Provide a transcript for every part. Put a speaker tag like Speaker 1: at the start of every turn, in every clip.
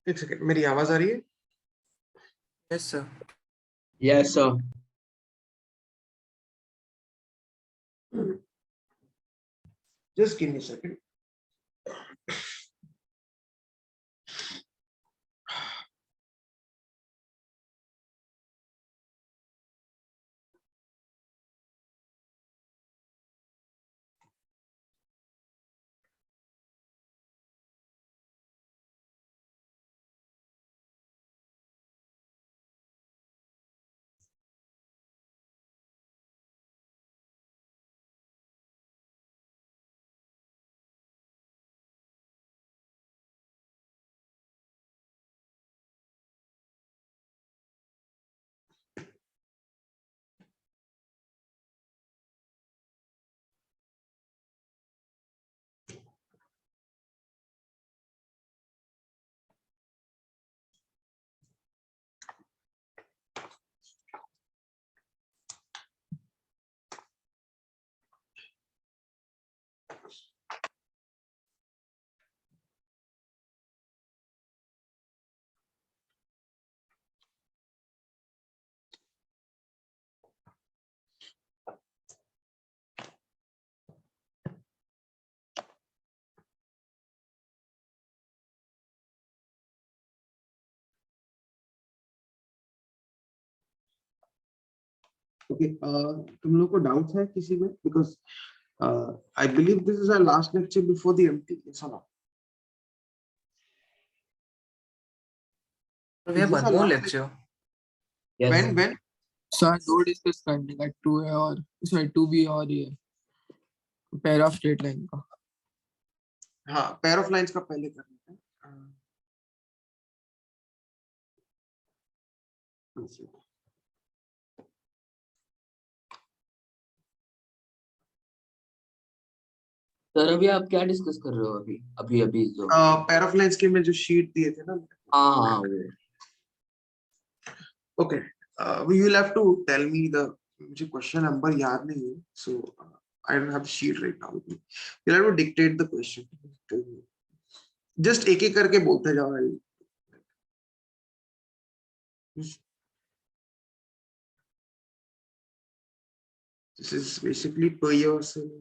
Speaker 1: एक सेकंड, मेरी आवाज आ रही है?
Speaker 2: Yes sir.
Speaker 3: Yes sir.
Speaker 1: Just give me a second. Okay, तुम लोग को डाउट है किसी में? Because I believe this is our last lecture before the MT. ऐसा ना?
Speaker 2: We have one more lecture.
Speaker 1: When?
Speaker 4: Sir दो डिस्कस करने का, टू है और सॉरी टू बी और ये पेयर ऑफ स्ट्रेट लाइन का।
Speaker 1: हाँ, पेयर ऑफ लाइंस का पहले करना है।
Speaker 3: सर अभी आप क्या डिस्कस कर रहे हो? अभी अभी अभी जो
Speaker 1: पेयर ऑफ लाइंस के में जो शीट दिए थे ना।
Speaker 3: हाँ वो
Speaker 1: okay, you will have to tell me the, मुझे क्वेश्चन नंबर याद नहीं है, so I don't have the sheet right now with me. You'll have to dictate the question. Just एक एक करके बोलते जाओ। This is basically per yourself.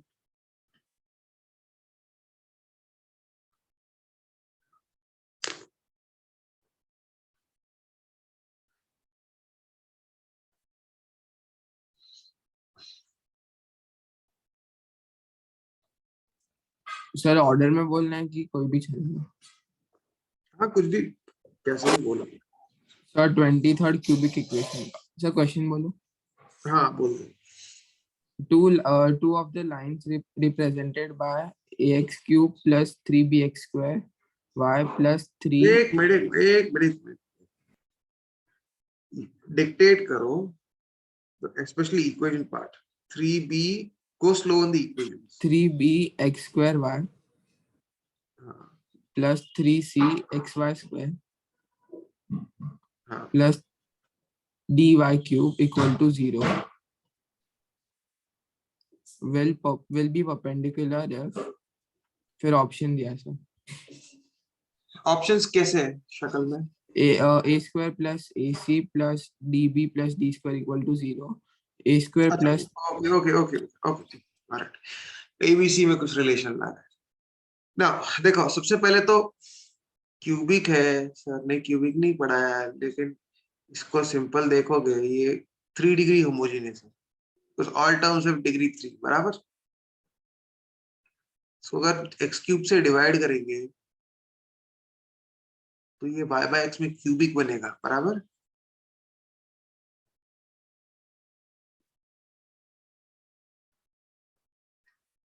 Speaker 4: Sir order में बोलना है कि कोई भी चलेगा?
Speaker 1: हाँ, कुछ भी, कैसे भी बोलो।
Speaker 4: सर 23rd क्यूबिक इक्वेशन का सर क्वेश्चन बोलो।
Speaker 1: हाँ, बोल दो।
Speaker 4: Two of the lines represented by ax cube plus 3bx square y plus 3
Speaker 1: एक मिनट डिक्टेट करो, especially equation part. 3b, go slow on the equations.
Speaker 4: 3bx square y plus 3c xy square
Speaker 1: हाँ,
Speaker 4: plus dy cube equal to 0 will be perpendicular if, फिर option दिया sir.
Speaker 1: Options कैसे है शक्ल में?
Speaker 4: a square plus ac plus db plus d square equal to 0, a square plus
Speaker 1: okay, alright. ABC में कुछ relation ला रहा है ना। देखो, सबसे पहले तो क्यूबिक है, सर ने क्यूबिक नहीं पढ़ाया है, लेकिन इसको सिंपल देखोगे, ये 3 डिग्री होमोजेनियस है, तो ऑल टर्म्स ऑफ डिग्री 3 बराबर। सो अगर एक्स क्यूब से डिवाइड करेंगे तो ये y बाय एक्स में क्यूबिक बनेगा, बराबर।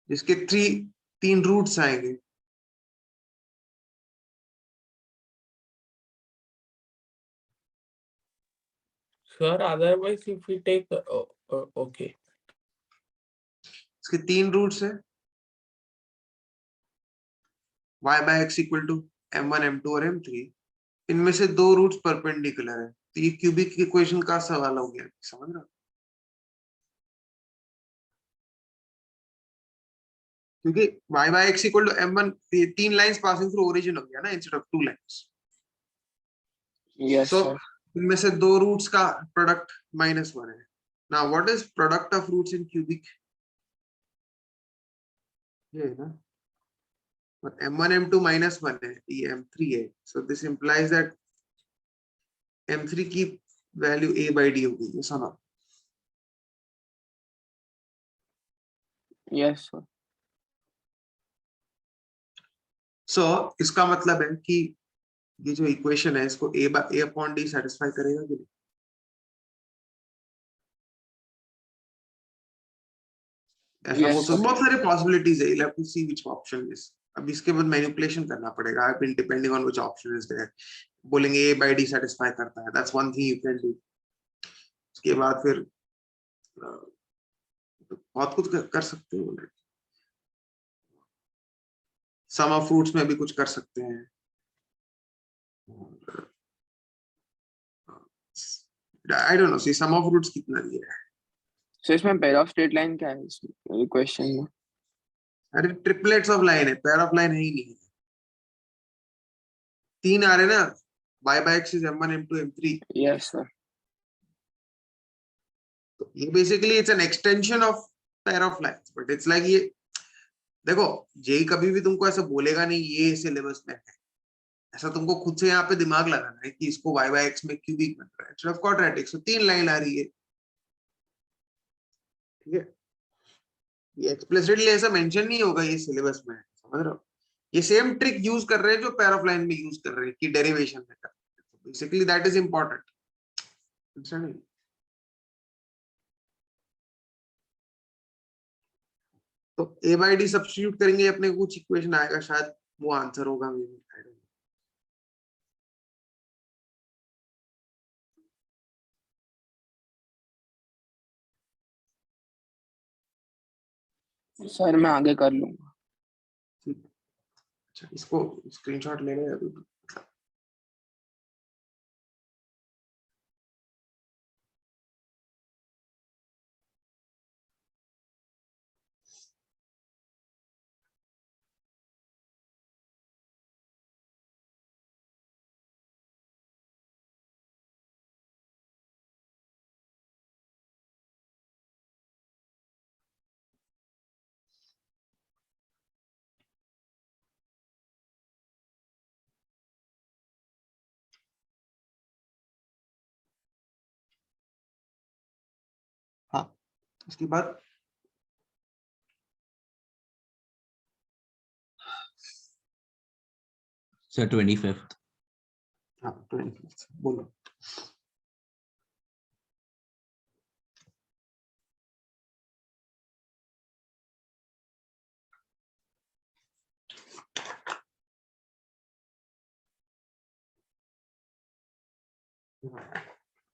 Speaker 1: जिसके 3 रूट्स आएंगे।
Speaker 5: Sir, otherwise if we take okay.
Speaker 1: इसके 3 रूट्स है, y by x equal to m1 m2 और m3। इनमें से 2 रूट्स परपेंडिकुलर है, तो ये क्यूबिक इक्वेशन का सवाल हो गया, समझ रहे हो? क्योंकि y by x equal to m1, ये 3 लाइंस पासिंग थ्रू ओरिजिन हो गया ना, instead of 2 lines.
Speaker 4: Yes,
Speaker 1: so
Speaker 4: sir.
Speaker 1: इनमें से दो रूट्स का प्रोडक्ट -1 है. Now what is product of roots in cubic? ये है ना, but m1 m2 -1 है, ये m3 है. So this implies that m3 की वैल्यू a by d होगी. ये सुनो.
Speaker 4: Yes, sir.
Speaker 1: So इसका मतलब है कि ये जो इक्वेशन है इसको a upon d सेटिस्फाई करेगा कि नहीं? ऐसा
Speaker 4: Yes,
Speaker 1: बोल सकते,
Speaker 4: sir.
Speaker 1: बहुत सारे पॉसिबिलिटीज है. you'll have to see which option is. अब इसके बाद मैनिपुलेशन करना पड़ेगा. I mean depending on which option is there. बोलेंगे a by d सेटिस्फाई करता है. That's one thing you can do. उसके बाद फिर बहुत कुछ कर सकते हो. सम ऑफ फ्रूट्स में भी कुछ कर सकते हैं. I don't know, see sum of roots कितना दिया है.
Speaker 4: So इसमें pair of straight line क्या है इसमें क्वेश्चन में?
Speaker 1: अरे ट्रिपलेट्स ऑफ लाइन है, पेयर ऑफ लाइन है ही नहीं. 3 आ रहे ना. y by x is m1 m2 m3.
Speaker 4: Yes, sir.
Speaker 1: तो ये basically it's an extension of pair of lines. But it's like ये देखो, जेई कभी भी तुमको ऐसा बोलेगा नहीं ये सिलेबस में है. ऐसा तुमको खुद से यहाँ पे दिमाग लगाना है कि इसको y by x में क्यूबिक बन रहा है instead of quadratic. So 3 line आ रही है. ठीक है, ये एक्सप्लिसिटली ऐसा मेंशन नहीं होगा ये सिलेबस में. समझ रहे हो? ये सेम ट्रिक यूज कर रहे हैं जो पेयर ऑफ लाइन में यूज कर रहे हैं कि डेरिवेशन में कर. Basically that is important. तो a by d सब्स्टिट्यूट करेंगे, अपने को कुछ इक्वेशन आएगा, शायद वो आंसर होगा.
Speaker 4: सर मैं आगे कर लूंगा.
Speaker 1: अच्छा, इसको स्क्रीनशॉट ले रहे हैं. हाँ, उसके बाद
Speaker 6: सर 25th.
Speaker 1: हाँ 25 बोलो.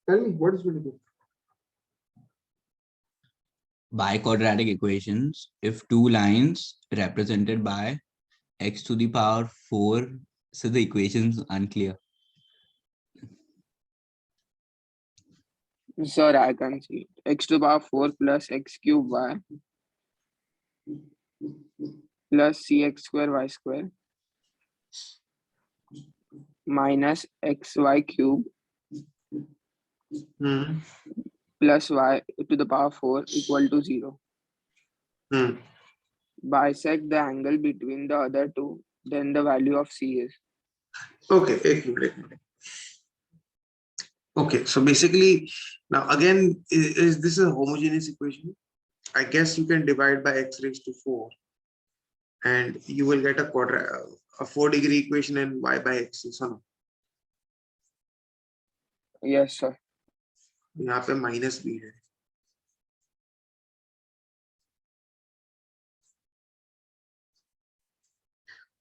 Speaker 1: Tell me what is going to do.
Speaker 6: By quadratic equations, if two lines represented by x to the power 4, so the equation's unclear.
Speaker 4: Sir, I can see x to the power 4 plus x cube y plus cx square y square minus xy cube plus y to the power 4 equal to 0. Bisect the angle between the other two, then the value of c is.
Speaker 1: Okay, एक minute. Okay, so basically now again, is this a homogeneous equation? I guess you can divide by x raised to 4 and you will get a 4-degree equation in y by x. So
Speaker 4: Yes, sir.
Speaker 1: यहाँ पे minus भी है.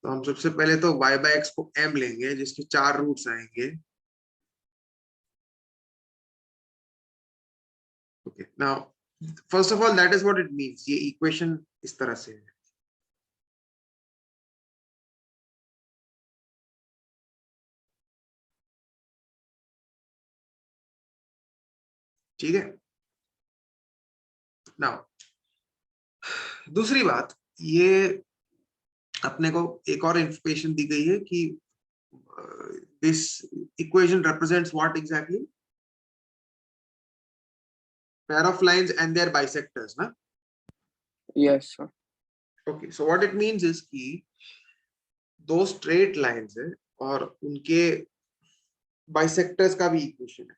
Speaker 1: तो हम सबसे पहले तो y by x को m लेंगे जिसके 4 रूट्स आएंगे. Okay, now first of all that is what it means. ये इक्वेशन इस तरह से है. ठीक है. नाउ दूसरी बात, ये अपने को एक और इंफॉर्मेशन दी गई है कि this equation represents what exactly? Pair of lines and their bisectors, na?
Speaker 4: Yes, sir.
Speaker 1: Okay, so what it means is कि दो straight lines है और उनके bisectors का भी equation है.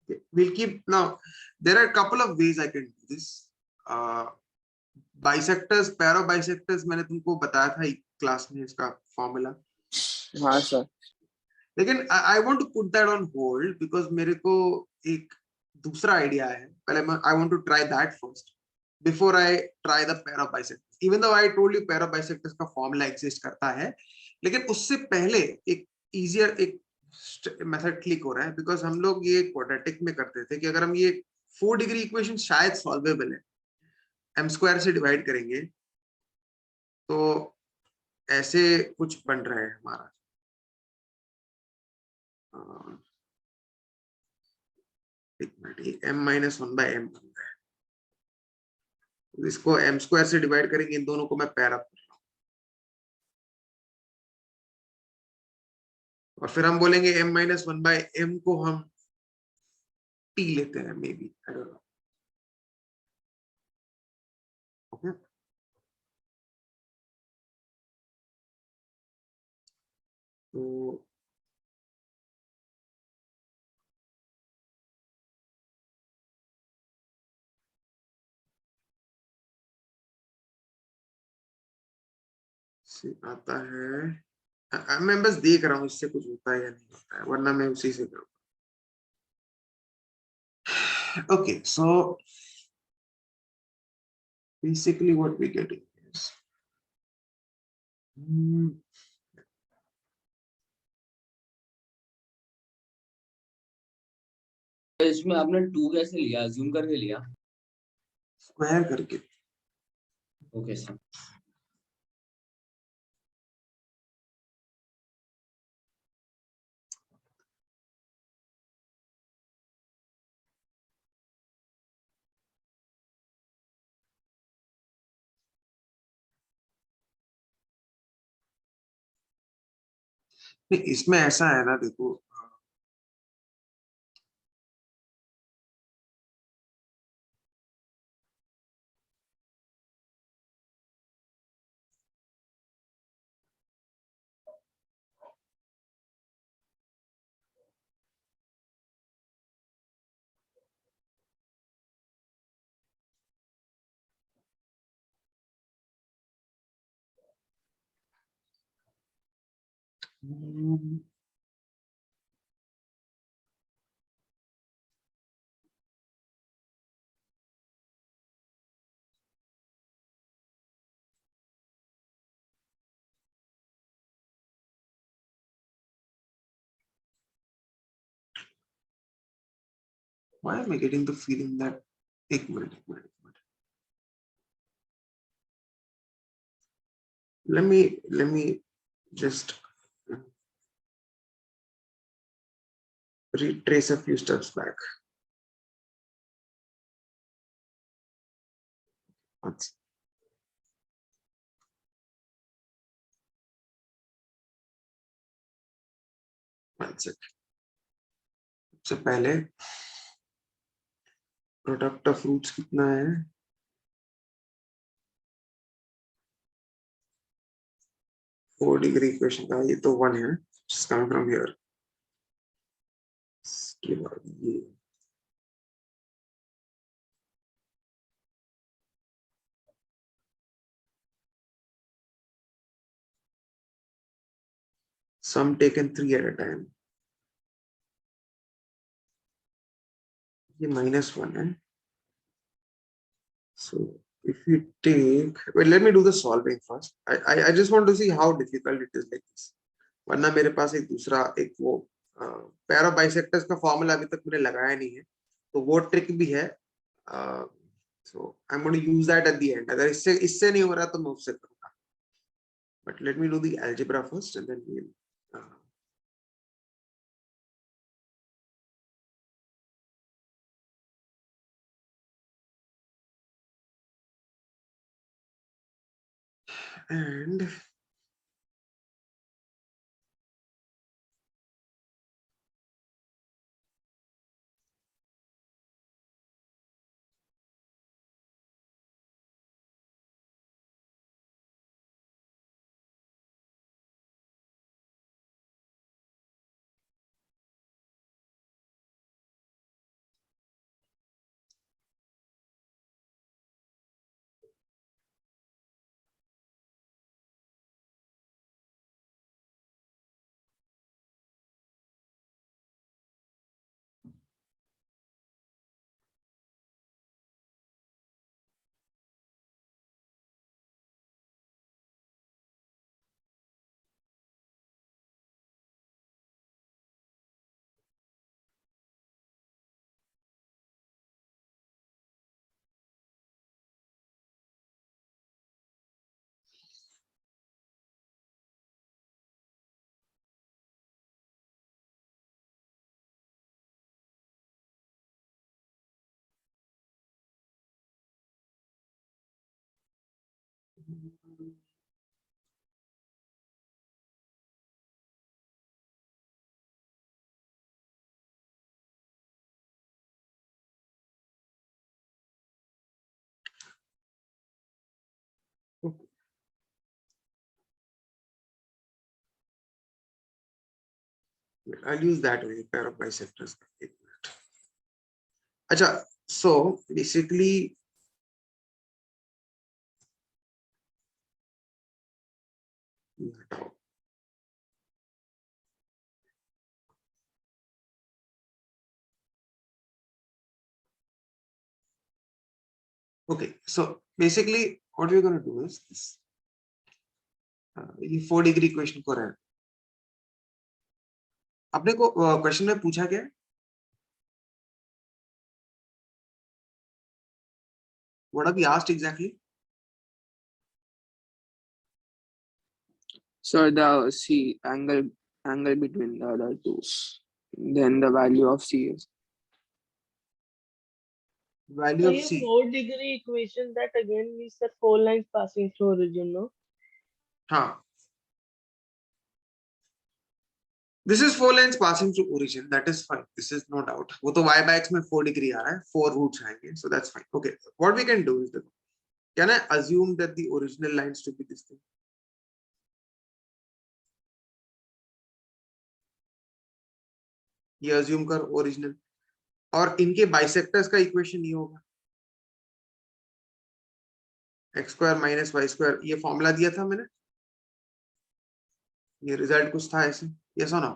Speaker 1: Okay, we'll keep now. There are a couple of ways I can do this. Bisectors, pair of bisectors मैंने तुमको बताया था क्लास में इसका फॉर्मूला.
Speaker 4: हाँ सर.
Speaker 1: लेकिन I want to put that on hold because मेरे को एक दूसरा आइडिया है. पहले मैं I want to try that first before I try the pair of bisectors. Even though I told you pair of bisectors का formula exist करता है, लेकिन उससे पहले एक easier एक मेथड क्लिक हो रहा है बिकॉज हम लोग ये क्वाड्रेटिक में करते थे कि अगर हम ये 4 डिग्री इक्वेशन शायद सॉल्वेबल है, m स्क्वायर से डिवाइड करेंगे तो ऐसे कुछ बन रहा है हमारा. एक minute, m minus 1 by m बन रहा है. इसको m स्क्वायर से डिवाइड करेंगे, इन दोनों को मैं पैर अप कर रहा हूं और फिर हम बोलेंगे m माइनस 1 बाय m को हम t लेते हैं, may be, I don't no. Okay, तो से आता है, मैं बस देख रहा हूँ इससे कुछ होता है या नहीं होता है, वरना मैं उसी से करूँ. Okay, so basically what we get is
Speaker 3: इसमें आपने 2 कैसे लिया, अज्यूम करके लिया?
Speaker 1: स्क्वायर करके.
Speaker 3: Okay sir.
Speaker 1: नहीं, इसमें ऐसा है ना, देखो why am I getting the feeling that एक minute, let me just retrace a few steps back. Once. One sec. सबसे पहले प्रोडक्ट ऑफ फ्रूट्स कितना है? 4 डिग्री इक्वेशन का ये तो 1 है, just coming from here. इसके बाद ये sum taken 3 at a time. ये -1 है. So if you take, well, let me do the solving first. I just want to see how difficult it is like this. वरना मेरे पास एक दूसरा एक वो पैर ऑफ बाइसेक्टर्स का फॉर्मूला अभी तक मैंने लगाया नहीं है, तो वो ट्रिक भी है. So I am going to use that at the end. अगर इससे नहीं हो रहा तो मैं उससे करूंगा. But let me do the algebra first and then we and I'll use that way, pair of bisectors. अच्छा, so basically okay, so basically what we're going to do is this. ये 4 डिग्री इक्वेशन को रहे अपने को question में पूछा क्या है? What have we asked exactly?
Speaker 4: So the C angle between the other two, then the value of C is
Speaker 1: Value of
Speaker 5: ये
Speaker 1: C.
Speaker 5: 4 degree equation that again means the 4 lines passing through origin, no?
Speaker 1: हाँ. This is 4 lines passing through origin. That is fine. This is no doubt. वो तो y by x में 4 degree आ रहा है, 4 roots आएंगे, so that's fine. Okay. What we can do is that can I assume that the original lines to be this thing? ये assume कर original और इनके bisectors का equation ये होगा x square minus y square. ये formula दिया था मैंने, ये रिजल्ट कुछ था ऐसे, yes or no?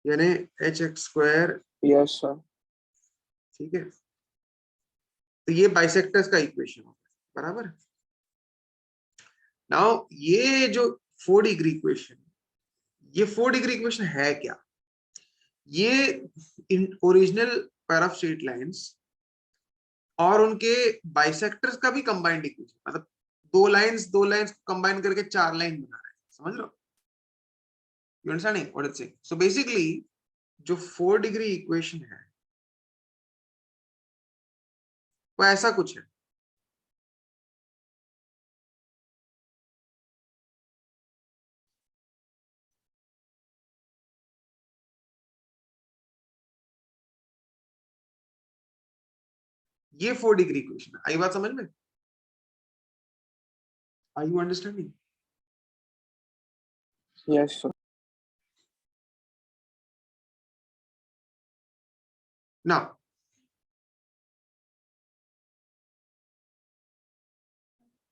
Speaker 1: यानी hx square,
Speaker 4: yes sir.
Speaker 1: ठीक है, तो ये बाइसेक्टर्स का इक्वेशन होगा, बराबर. नाउ ये जो 4 डिग्री इक्वेशन, ये 4 डिग्री इक्वेशन है क्या? ये original pair of straight lines और उनके बाइसेक्टर्स का भी कंबाइंड इक्वेशन, मतलब दो लाइंस को कंबाइन करके 4 लाइन बना रहे हैं, समझ लो. You understanding what it's saying? So basically जो 4 डिग्री इक्वेशन है वो ऐसा कुछ है. ये 4 डिग्री इक्वेशन है. आई बात समझ में? Are you understanding?
Speaker 4: Yes sir.
Speaker 1: Now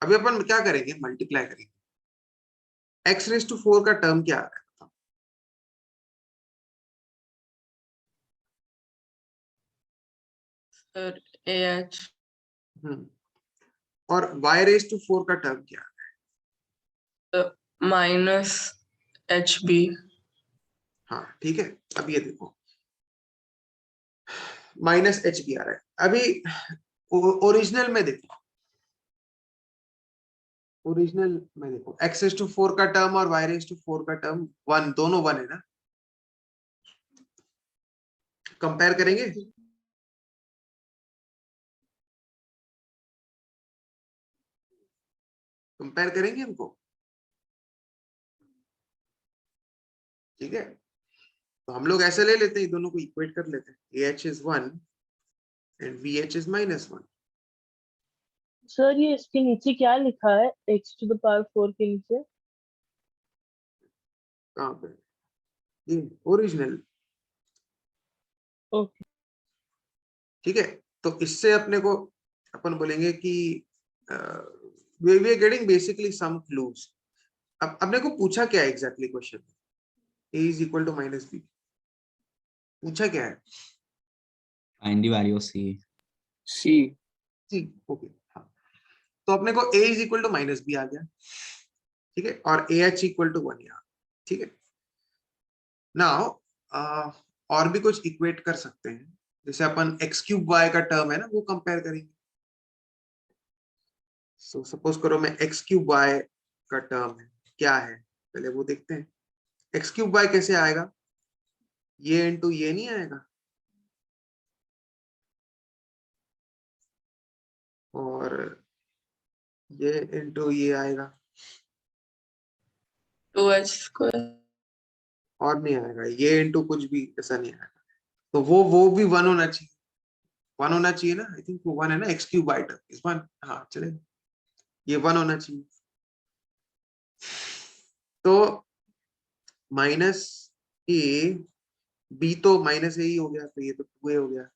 Speaker 1: अभी अपन क्या करेंगे? मल्टीप्लाई करेंगे. x रेज टू 4 का टर्म क्या आ रहा है?
Speaker 5: Sir, AH.
Speaker 1: और y रेज टू 4 का टर्म क्या आ रहा है?
Speaker 5: Minus HB.
Speaker 1: हाँ ठीक है. अब ये देखो माइनस एच बी आ रहा है. अभी ओरिजिनल में देखो, x रेज टू 4 का टर्म और y रेज टू 4 का टर्म 1, दोनों 1 है ना. कंपेयर करेंगे. कंपेयर करेंगे इनको, ठीक है. तो हम लोग ऐसे ले लेते हैं, दोनों को इक्वेट कर लेते हैं. AH is 1 and VH is -1.
Speaker 5: Sir ये इसके नीचे क्या लिखा है? x to the power 4 के नीचे
Speaker 1: कहाँ पे? ये ओरिजिनल.
Speaker 5: ओके.
Speaker 1: ठीक है. तो इससे अपने को अपन बोलेंगे कि we are getting basically some clues. अब अपने को पूछा क्या है exactly question? A is equal to -B. पूछा क्या है?
Speaker 6: Find the value of C.
Speaker 4: C.
Speaker 1: Okay. हाँ, तो अपने को A is equal to -B आ गया, ठीक है, और AH equal to 1 यहाँ, ठीक है. नाउ और भी कुछ इक्वेट कर सकते हैं, जैसे अपन x³ y का टर्म है ना, वो कंपेयर करेंगे. सो सपोज करो मैं x³ y का टर्म है, क्या है पहले वो देखते हैं. x³ y कैसे आएगा? ये इंटू ये नहीं आएगा, और ये इंटू ये आएगा,
Speaker 7: 2h²।
Speaker 1: और नहीं आएगा, ये इंटू कुछ भी ऐसा नहीं आएगा। तो वो भी वन होना चाहिए, वन होना चाहिए ना, आई थिंक वो वन है ना, एक्स क्यूब आइटम इस वन, हाँ चलेगा, ये वन होना चाहिए। तो माइनस ए, बी तो माइनस ए ही हो गया, तो ये तो 2a हो गया।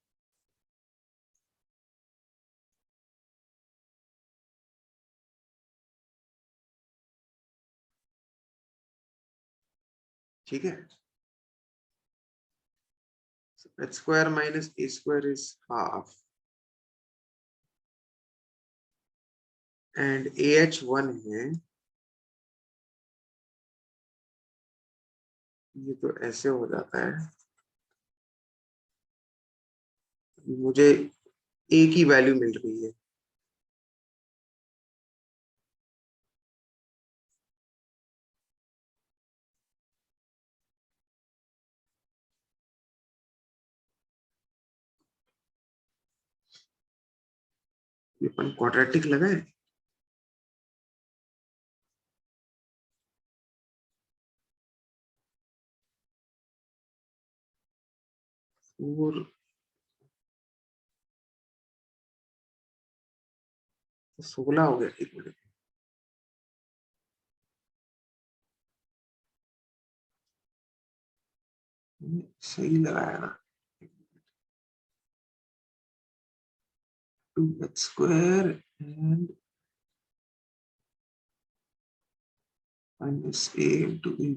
Speaker 1: ठीक है, h square minus a square is half, and ah 1 है, ये तो ऐसे हो जाता है, मुझे a की वैल्यू मिल रही है, ये अपन क्वाड्रेटिक लगाए, और 16 हो गया, एक मिनट, सही लगाया ना, 2h square and minus a into a,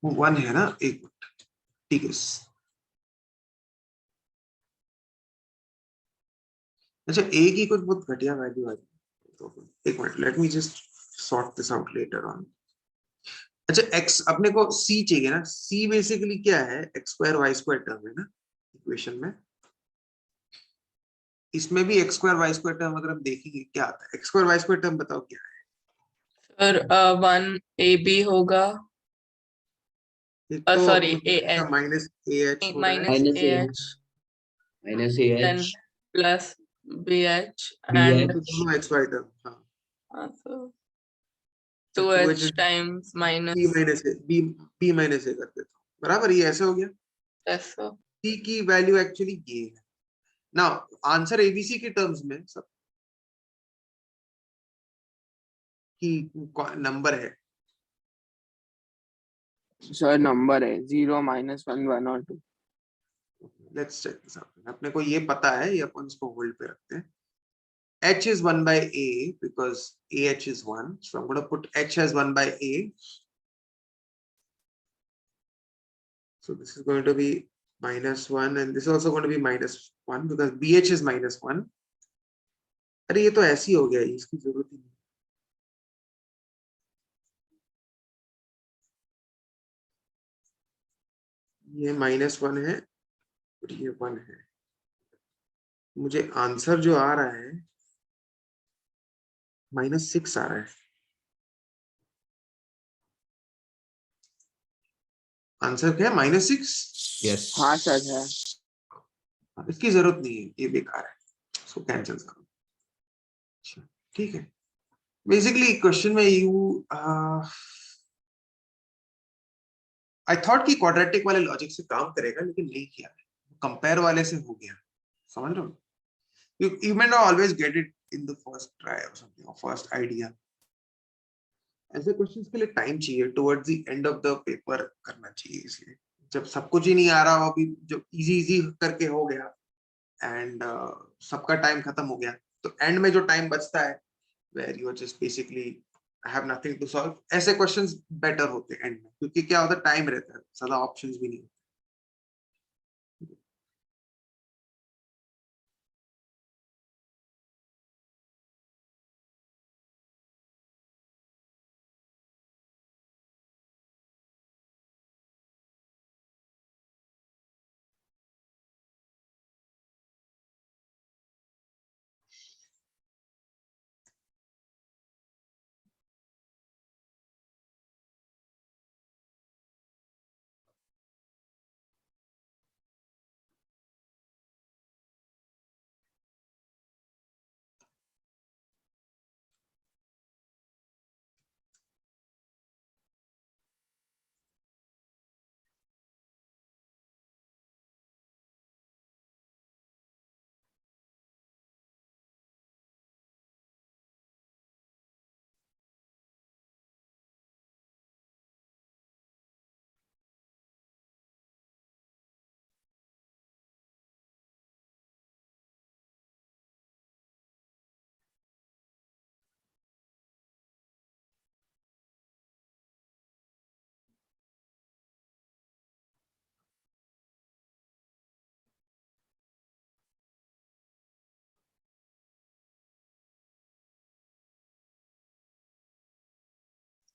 Speaker 1: वो वन है ना, एक मिनट, ठीक है। अच्छा, a की कुछ बहुत घटिया वैल्यू आ रही है, तो एक minute, let me just sort this out later on. अच्छा, x अपने को c चाहिए ना, c बेसिकली क्या है, x square y square term है ना इक्वेशन में, इसमें भी x square y square term अगर हम देखेंगे क्या आता है, x square y square term बताओ क्या है।
Speaker 7: सर 1ab होगा,
Speaker 1: एक तो
Speaker 7: sorry ah,
Speaker 1: minus a h हो रहा है,
Speaker 7: minus
Speaker 3: minus a
Speaker 7: ah,
Speaker 3: minus a
Speaker 7: then
Speaker 3: h
Speaker 7: plus bh
Speaker 3: BH
Speaker 7: and
Speaker 1: तो दोनों x y टर्म, हाँ,
Speaker 7: so
Speaker 1: तो
Speaker 7: 2h
Speaker 1: 2h
Speaker 7: times
Speaker 1: b
Speaker 7: minus
Speaker 1: minus ए, b माइनस ए कर देता हूँ, बराबर, ये ऐसे हो गया,
Speaker 7: ऐसा।
Speaker 1: c की वैल्यू एक्चुअली ये है ना, आंसर एबीसी के टर्म्स में सब की नंबर है,
Speaker 4: सर नंबर है 0 -1 1 और 2।
Speaker 1: लेट्स चेक दिस आउट, अपने को ये पता है, ये अपन इसको होल्ड पे रखते हैं, h is 1 by a because ah is 1, so I'm going to put h as 1 by a, so this is going to be -1 and this is also going to be -1 because bh is -1। अरे ये तो ऐसी हो गया, इसकी जरूरत ही नहीं, ये -1 है और ये 1 है, मुझे आंसर जो आ रहा है -6 आ रहा है, आंसर क्या है, -6,
Speaker 6: Yes.
Speaker 4: हाँ सर है।
Speaker 1: इसकी जरूरत नहीं है, ये बेकार है, इसको कैंसिल करो। अच्छा, ठीक है, बेसिकली क्वेश्चन में यू आई थॉट कि क्वाड्रेटिक वाले लॉजिक से काम करेगा, लेकिन नहीं किया, कंपेयर वाले से हो गया, समझ रहे हो, you may not always get it in the first try or something or first idea, ऐसे क्वेश्चंस के लिए टाइम चाहिए, towards the end of the paper करना चाहिए, इसलिए जब सब कुछ ही नहीं आ रहा हो, अभी जब इजी इजी करके हो गया एंड सबका टाइम खत्म हो गया, तो एंड में जो टाइम बचता है where you are just basically I have nothing to solve, ऐसे क्वेश्चंस बेटर होते हैं एंड में, क्योंकि क्या होता है, टाइम रहता है, ज्यादा ऑप्शंस भी नहीं।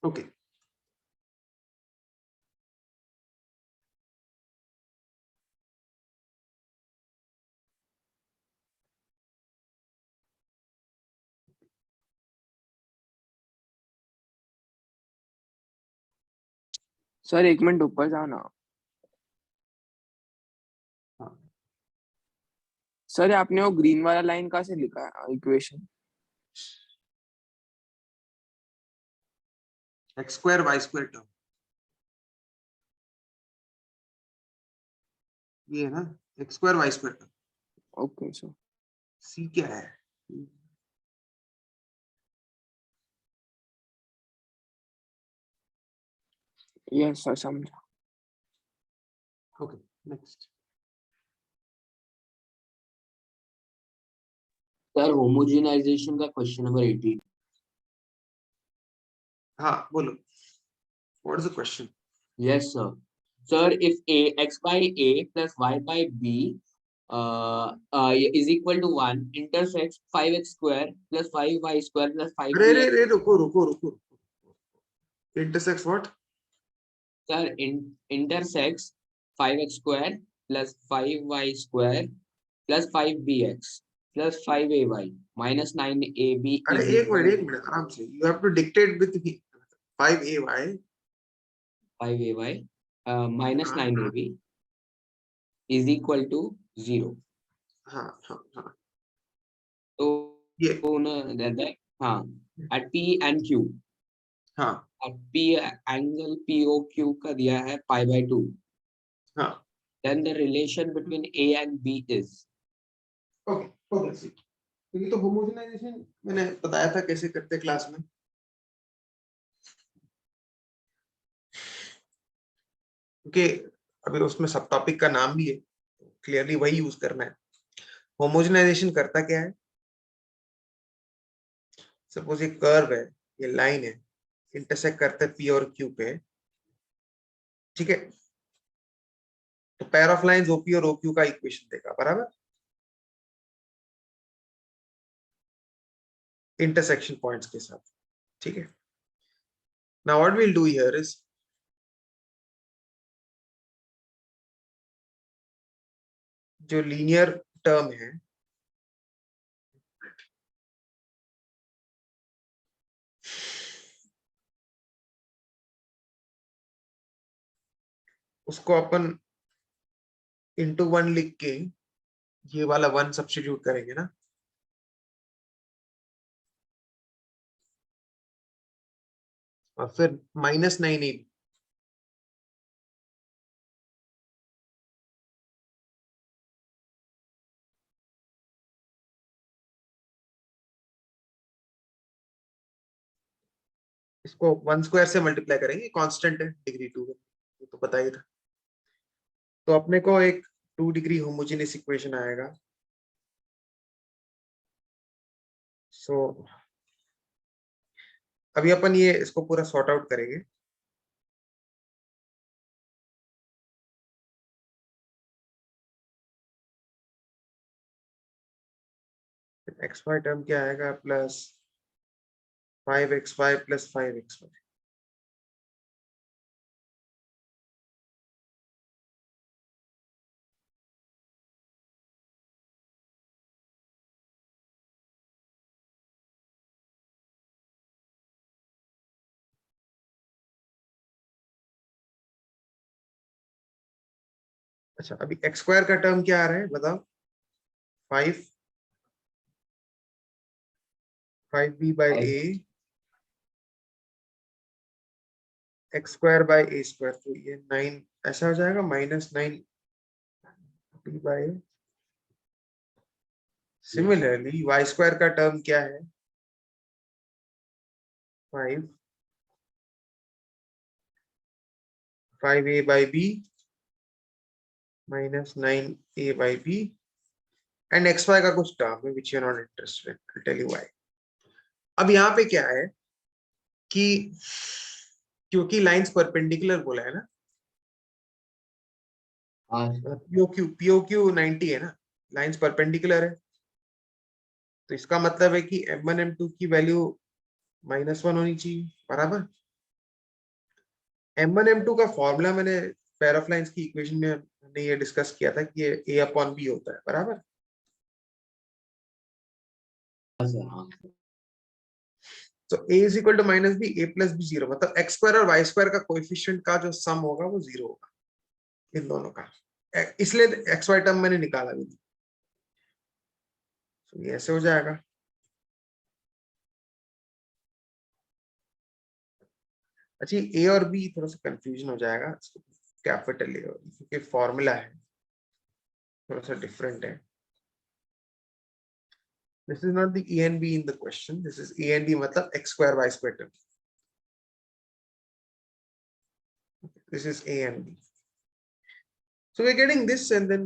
Speaker 1: ओके
Speaker 4: सर 1 मिनट ऊपर जाओ ना।
Speaker 1: हाँ
Speaker 4: सर आपने वो ग्रीन वाला लाइन कहाँ से लिखा है equation?
Speaker 1: X square y square term ये है ना, x square y square term.
Speaker 4: Okay sir.
Speaker 1: C क्या है?
Speaker 4: यस सर समझा।
Speaker 1: Okay next.
Speaker 3: सर होमोजेनाइजेशन का क्वेश्चन नंबर 18।
Speaker 1: हाँ बोलो, what is the question?
Speaker 3: Yes, sir. Sir, if x by a plus y by b is equal to 1, intersects 5x square plus 5y square plus
Speaker 1: अरे
Speaker 3: 5b.
Speaker 1: रे रे रुको रुको रुको, intersects what?
Speaker 3: Sir, intersects 5x square plus 5y square plus 5bx plus 5ay minus 9ab
Speaker 1: अरे
Speaker 3: is equal
Speaker 1: एक minute आराम से, you have to dictate with 5ay
Speaker 3: 5ay minus
Speaker 1: हाँ
Speaker 3: 9ab is equal to 0.
Speaker 1: हाँ हाँ हाँ
Speaker 3: तो
Speaker 1: ये
Speaker 3: ना रहता है हाँ at P and Q
Speaker 1: हाँ
Speaker 3: at P angle POQ का दिया है pi by 2.
Speaker 1: हाँ
Speaker 3: Then the relation between A and B is
Speaker 1: okay okay C. तो ये तो होमोजेनाइजेशन मैंने बताया था कैसे करते क्लास में। क्योंकि अभी उसमें सब टॉपिक का नाम भी है, क्लियरली वही यूज करना है। होमोजेनाइजेशन करता क्या है? सपोज ये कर्व है, ये लाइन है, इंटरसेक्ट करता है पी और क्यू पे, ठीक है? तो पेयर ऑफ लाइंस ओपी और ओक्यू का इक्वेशन देगा, बराबर? इंटरसेक्शन पॉइंट्स के साथ, ठीक है? Now what we will do here is जो लीनियर टर्म है उसको अपन इंटू 1 लिख के ये वाला 1 सब्स्टिट्यूट करेंगे ना, और फिर माइनस 9ab इसको 1 स्क्वायर से मल्टीप्लाई करेंगे, कांस्टेंट है डिग्री 2 है, ये तो पता ही था। तो अपने को एक 2 डिग्री होमोजेनियस इक्वेशन आएगा। सो अभी अपन ये इसको पूरा सॉर्ट आउट करेंगे। एक्स वाई टर्म क्या आएगा? Plus 5xy plus 5xy। अच्छा अभी एक्स स्क्वायर का टर्म क्या आ रहा है बताओ? 5b by a x square by a square, तो ये 9 ऐसा हो जाएगा, minus 9b by. Similarly y square का टर्म क्या है? 5a by b minus 9a by b and x y का कुछ टर्म है which you are not interested, I tell you why. अब यहाँ पे क्या है कि क्योंकि लाइंस परपेंडिकुलर बोला है ना, पीओक्यू 90 है ना, लाइंस परपेंडिकुलर है, तो इसका मतलब है कि m1 m2 की वैल्यू -1 होनी चाहिए, बराबर? M1 M2 का फॉर्मूला मैंने पेयर ऑफ लाइंस की इक्वेशन में हमने ये डिस्कस किया था कि ये A अपॉन B होता है, बराबर।
Speaker 3: हाँ सर, हाँ
Speaker 1: तो A is equal to minus b, A plus b 0, मतलब x स्क्वायर और y स्क्वायर का कोएफिशिएंट का जो सम होगा वो 0 होगा इन दोनों का, इसलिए एक्स वाई टर्म मैंने निकाला भी नहीं। तो ये ऐसे हो जाएगा। अच्छा, ए और बी थोड़ा सा कंफ्यूजन हो जाएगा, कैपिटल ए और बी क्योंकि फॉर्मूला है थोड़ा सा डिफरेंट है। This is not the A and B in the question, this is A and B मतलब x square y square term, this is A and B. So we're getting this and then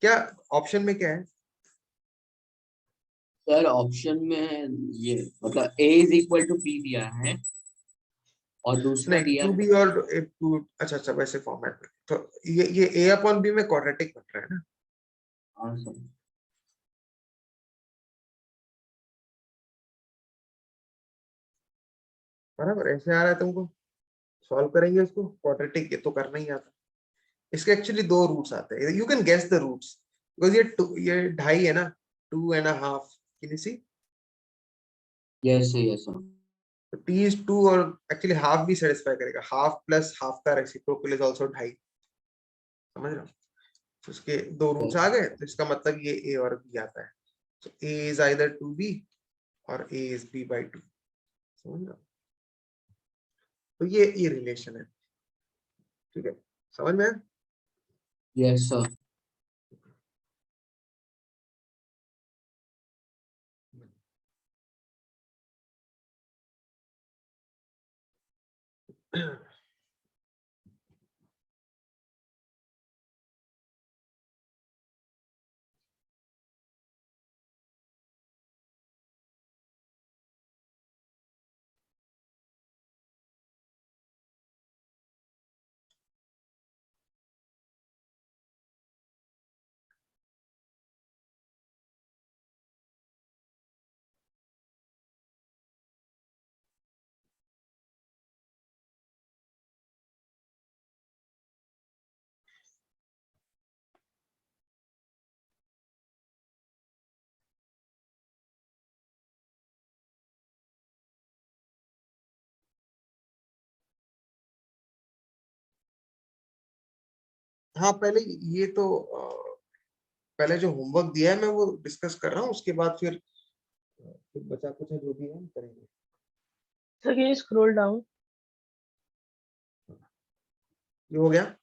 Speaker 1: क्या option में क्या है?
Speaker 3: Sir, option में ये मतलब a is equal to p दिया है और दूसरा
Speaker 1: नहीं,
Speaker 3: दिया
Speaker 1: टू
Speaker 3: है।
Speaker 1: बी और टू, अच्छा वैसे फॉर्मेट में तो ये a अपॉन b में क्वाड्रेटिक बन रहा है ना।
Speaker 3: हाँ सर,
Speaker 1: बराबर ऐसे आ रहा है तुमको, सॉल्व करेंगे इसको क्वाड्रेटिक, ये तो करना ही आता। इसके एक्चुअली दो रूट्स आते हैं, you can guess the roots because ये 2.5 है ना, 2.5 can you see,
Speaker 3: yes sir.
Speaker 1: तो t is 2 और एक्चुअली हाफ भी सेटिस्फाई करेगा, हाफ प्लस हाफ का रेसिप्रोकल इज आल्सो 2.5, समझ रहे हो? तो उसके दो रूट्स आ गए, तो इसका मतलब ये a और b आता है। so a is either 2b और a is b by 2, समझ रहे हो? तो ये रिलेशन है, ठीक है, समझ में आया?
Speaker 3: Yes sir.
Speaker 1: हाँ पहले ये तो पहले जो होमवर्क दिया है मैं वो डिस्कस कर रहा हूँ, उसके बाद फिर बचा कुछ जो भी है हम करेंगे।
Speaker 5: Sir, can you scroll down?
Speaker 1: ये हो गया।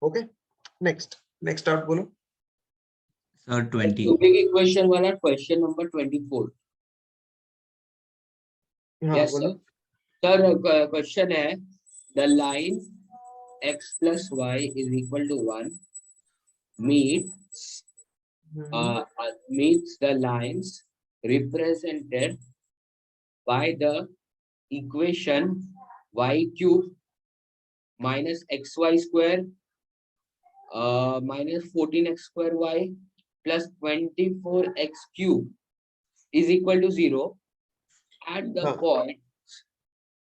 Speaker 1: ओके, नेक्स्ट आउट बोलो।
Speaker 6: Sir, 20.
Speaker 3: क्यूबिक इक्वेशन वाला क्वेश्चन नंबर 24।
Speaker 1: हाँ
Speaker 3: यस
Speaker 1: बोलो।
Speaker 3: सर। सर, क्वेश्चन है the line x plus y is equal to 1 meets meets the lines represented by the equation y cube minus xy square minus 14x square y plus 24x cube is equal to 0 at the
Speaker 1: Huh.
Speaker 3: point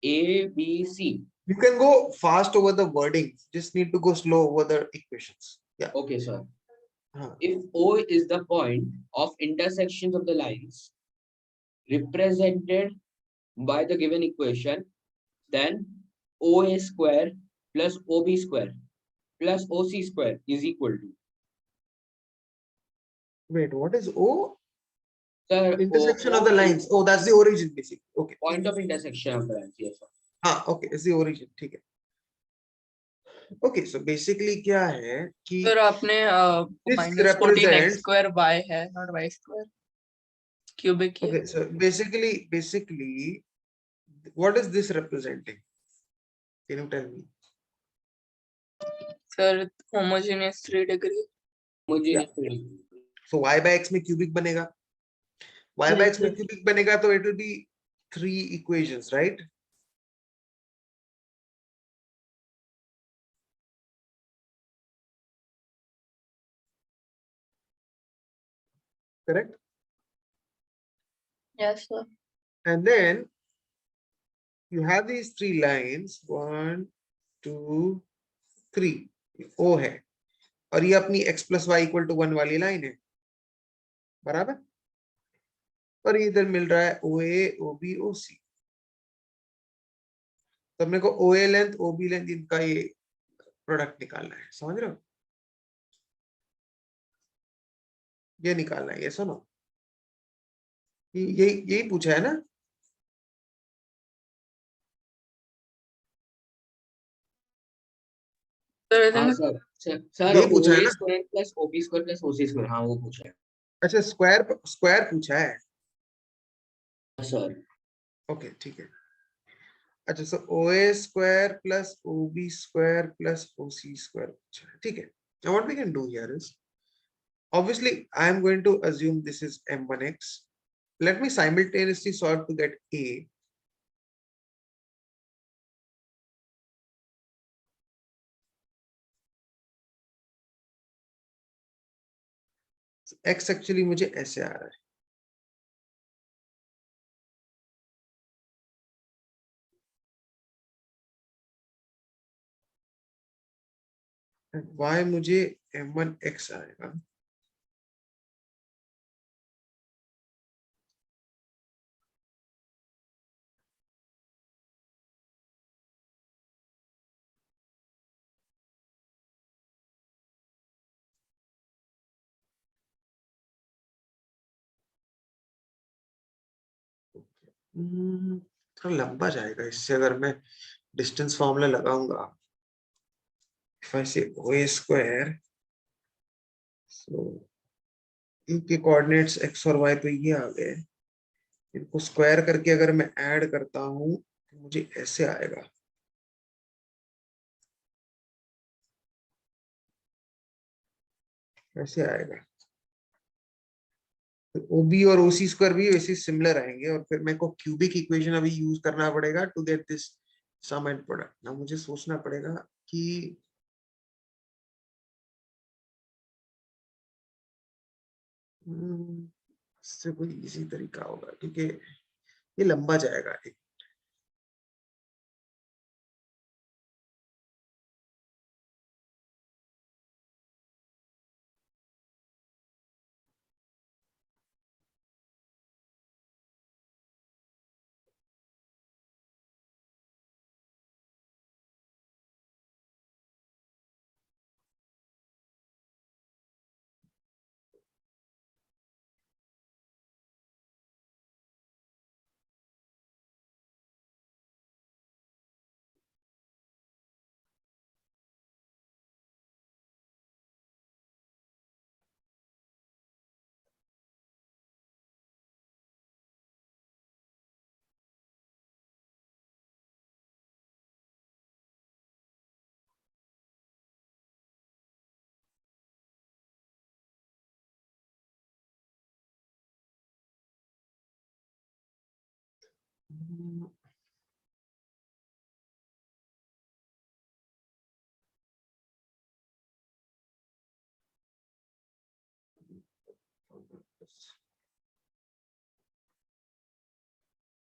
Speaker 3: A, B, C.
Speaker 1: You can go fast over the wording. Just need to go slow over the equations. Yeah.
Speaker 3: Okay, sir.
Speaker 1: Huh.
Speaker 3: If O is the point of intersections of the lines represented by the given equation, then OA square plus OB square plus OC square is equal to.
Speaker 1: Wait, what is O?
Speaker 3: Sir,
Speaker 1: Intersection
Speaker 3: O
Speaker 1: of the
Speaker 3: is
Speaker 1: lines. Oh, that's the origin, basically. Okay.
Speaker 3: point of intersection of the lines. Yes, sir.
Speaker 1: Okay, it's the origin. ठीक है. Okay, so basically क्या है कि
Speaker 7: sir आपने
Speaker 1: this
Speaker 7: minus 14x
Speaker 1: represents.
Speaker 7: square y है, not y square. Cubic here.
Speaker 1: Okay, so basically, what is this representing? Can you tell me?
Speaker 7: Sir, homogeneous 3 degree.
Speaker 3: मुझे
Speaker 1: So y by x में cubic बनेगा. Y by
Speaker 5: Yes,
Speaker 1: x में
Speaker 5: sir.
Speaker 1: cubic बनेगा तो it will be 3 equations, right? Correct.
Speaker 7: Yes, sir.
Speaker 1: And then you have these 3 lines, 1, 2, 3. O है और ये अपनी x plus y equal to 1 वाली लाइन है, बराबर. और ये इधर मिल रहा है OA, OB, OC. तो अपने को OA लेंथ, OB लेंथ इनका ये प्रोडक्ट निकालना है, समझ रहे हो? ये निकालना है, ये सुनो. यही पूछा है ना?
Speaker 7: Sir, I
Speaker 3: हाँ
Speaker 7: think
Speaker 3: सर
Speaker 1: यही पूछा है
Speaker 3: OA
Speaker 1: ना?
Speaker 3: Square plus OB square plus OC square हाँ वो पूछा है
Speaker 1: अच्छा, स्क्वायर पूछा है.
Speaker 3: सर.
Speaker 1: ओके, ठीक है. अच्छा, so OA square plus OB square plus OC square पूछा है, ठीक है. Now what we can do here is, obviously I am going to assume this is M1x. Let me simultaneously solve to get A. So X actually मुझे ऐसे आ रहा है. And Y मुझे M1x आएगा. थोड़ा लंबा जाएगा इससे अगर मैं डिस्टेंस फॉर्मूला लगाऊंगा. If I say OA square, so इनके कोऑर्डिनेट्स x और y तो ये आ गए. इनको स्क्वायर करके अगर मैं ऐड करता हूं तो मुझे ऐसे आएगा. ऐसे आएगा. तो OB और OC स्क्वायर भी वैसे सिमिलर आएंगे और फिर मेरे को क्यूबिक इक्वेशन अभी यूज करना पड़ेगा to get this sum and product. ना मुझे सोचना पड़ेगा कि इससे कोई इजी तरीका होगा क्योंकि ये लंबा जाएगा.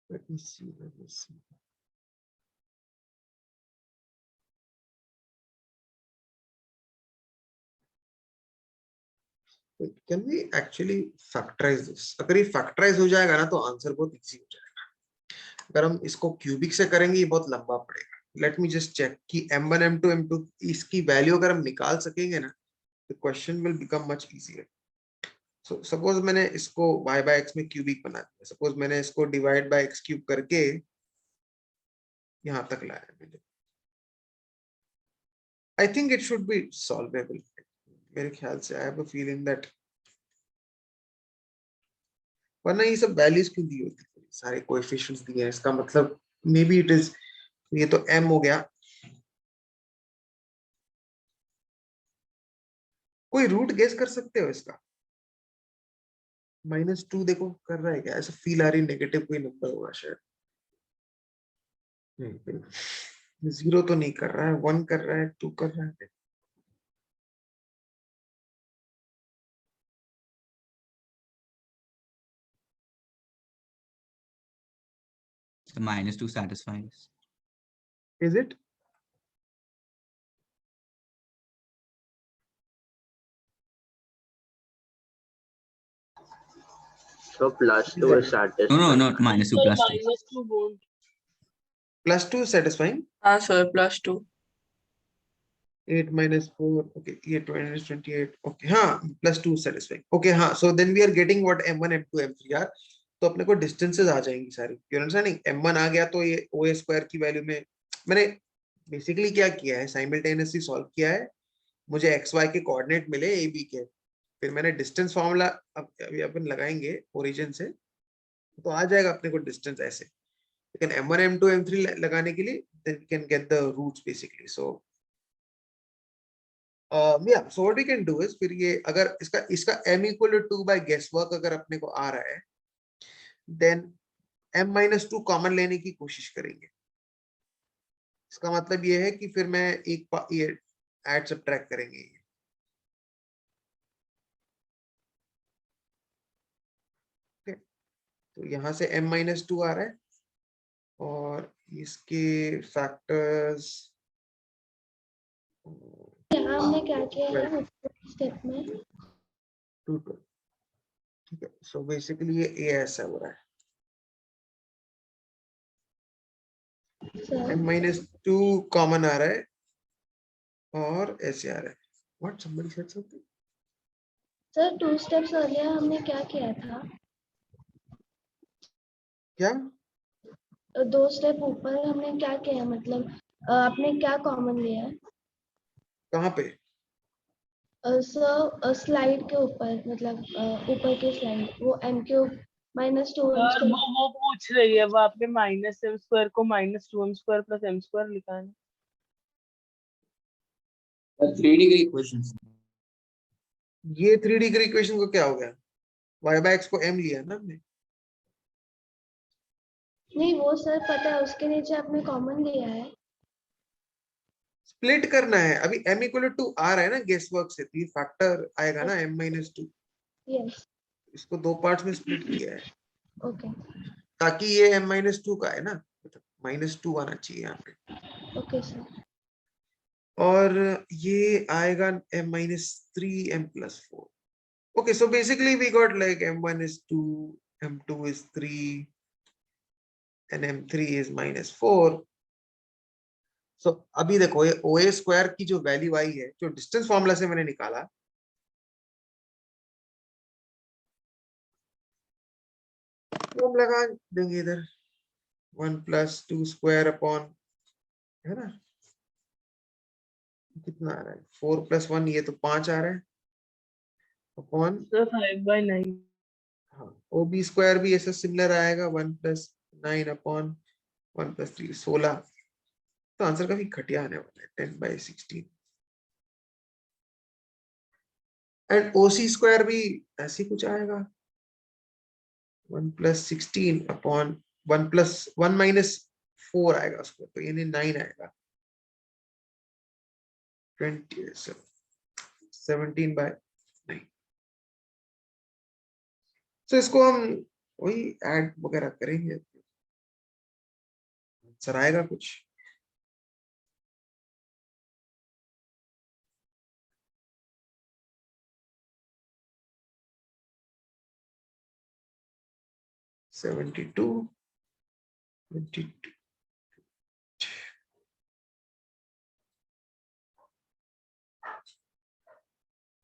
Speaker 1: Let me see. Wait, can we actually factorize this? अगर ये factorize हो जाएगा ना तो आंसर बहुत इजी हो जाएगा। अगर हम इसको क्यूबिक से करेंगे ये बहुत लंबा पड़ेगा। लेट मी जस्ट चेक कि m1 m2 m2 इसकी वैल्यू अगर हम निकाल सकेंगे ना the question will become much easier. So suppose मैंने इसको y by x में क्यूबिक बना दिया, suppose मैंने इसको डिवाइड बाय x क्यूब करके यहाँ तक लाया मैंने, I think it should be solvable. मेरे ख्याल से I have a feeling that, वरना ये सब वैल्यूज क्यों दी होती है, सारे कोएफिशिएंट्स दिए हैं, इसका मतलब मे बी इट इज, ये तो m हो गया, कोई रूट गेस कर सकते हो इसका? -2 देखो कर रहा है क्या, ऐसा फील आ रही नेगेटिव कोई नंबर होगा शायद, नहीं 0 तो नहीं कर रहा है, 1 कर रहा है, 2 कर रहा है,
Speaker 6: The -2 satisfies.
Speaker 1: is it?
Speaker 8: So +2 is satisfied.
Speaker 6: No, not -2,
Speaker 5: Sir,
Speaker 6: +2.
Speaker 5: -2 won't.
Speaker 1: +2 satisfying.
Speaker 7: हाँ sir, +2.
Speaker 1: 8 - 4, okay, ये 28, okay, हाँ, +2 satisfying, okay, हाँ, so then we are getting what m1 m2 m3 are, तो अपने को डिस्टेंसेस आ जाएंगी सारी, you understanding? m1 आ गया तो ये OA स्क्वायर की वैल्यू में मैंने बेसिकली क्या किया है, साइमल्टेनियसली सॉल्व किया है, मुझे xy के कोऑर्डिनेट मिले a b के, फिर मैंने डिस्टेंस फार्मूला अभी अपन लगाएंगे ओरिजिन से, तो आ जाएगा अपने को डिस्टेंस ऐसे, लेकिन m1 m2 m3 लगाने के लिए then we can get the roots basically. So yeah, so what we can do is, फिर ये अगर इसका m equal to 2 by guesswork अगर अपने को आ रहा है, then m-2 कॉमन लेने की कोशिश करेंगे, इसका मतलब ये है कि फिर मैं ये ऐड सब्ट्रैक्ट करेंगे, तो यहाँ से m-2 आ रहा है और इसके फैक्टर्स
Speaker 9: हमने क्या किया है स्टेप में
Speaker 1: 2, ठीक है, सो बेसिकली ये a ऐसा हो रहा है,
Speaker 9: सर
Speaker 1: m-2 कॉमन आ रहा है और ऐसे आ रहा है, what somebody said something,
Speaker 9: sir 2 steps earlier हमने क्या किया था,
Speaker 1: क्या
Speaker 9: 2 स्टेप ऊपर हमने क्या किया, मतलब आपने क्या कॉमन लिया है
Speaker 1: कहाँ पे?
Speaker 9: सर स्लाइड के ऊपर, मतलब ऊपर की स्लाइड, वो m³ -2
Speaker 5: सर वो पूछ रही है, वो आपने -m² को -2m² + m² लिखा है।
Speaker 3: 3 डिग्री इक्वेशंस।
Speaker 1: ये 3 डिग्री इक्वेशन को क्या हो गया, y by x को m लिया ना हमने,
Speaker 9: नहीं वो सर पता है, उसके नीचे आपने कॉमन लिया है,
Speaker 1: स्प्लिट करना है, अभी m equal to 2 आ रहा है ना गेस वर्क से, तो ये फैक्टर आएगा ना m-2,
Speaker 9: यस
Speaker 1: इसको 2 पार्ट्स में स्प्लिट किया है
Speaker 9: ओके
Speaker 1: ताकि ये m-2 का है ना, -2 आना चाहिए यहाँ पे,
Speaker 9: ओके सर,
Speaker 1: और ये आएगा m-3 m+4, okay, so basically we got like m1 is 2, m2 is 3 and m3 is -4. So अभी देखो ये OA स्क्वायर की जो वैल्यू आई है, जो डिस्टेंस फॉर्मूला से मैंने निकाला, वो हम लगा देंगे इधर 1 + 2 स्क्वायर अपॉन, है ना, कितना आ रहा है 4 + 1, ये तो 5 आ रहा है अपॉन,
Speaker 5: सर 5/9।
Speaker 1: हाँ OB स्क्वायर भी ऐसा सिमिलर आएगा 1 + 9 अपॉन 1 + 3 16, तो आंसर काफी घटिया आने वाला है 10/16, एंड OC स्क्वायर भी ऐसे कुछ आएगा 1 + 16 अपॉन 1+1 - 4 आएगा उसको, तो यानी 9 आएगा। 17/9। तो इसको हम वही ऐड वगैरह करेंगे, सर आएगा कुछ। सेवेंटी टू 22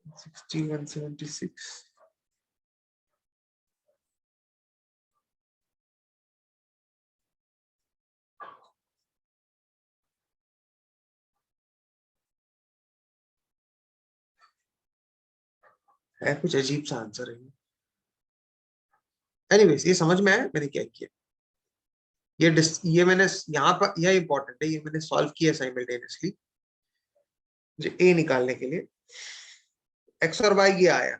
Speaker 1: 61 76 है, कुछ अजीब सा आंसर है। एनीवेज, ये समझ में आया मैंने क्या किया। ये मैंने यहाँ पर, यह इंपॉर्टेंट है, ये मैंने सॉल्व किया साइमल्टेनियसली मुझे ए निकालने के लिए। एक्स और वाई ये आया,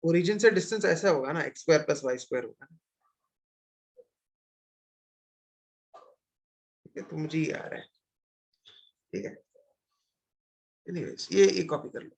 Speaker 1: ओरिजिन से डिस्टेंस ऐसा होगा ना, x² + y² होगा। ठीक है, तो मुझे ये आ रहा है। ठीक है, एनीवेज ये कॉपी कर लो।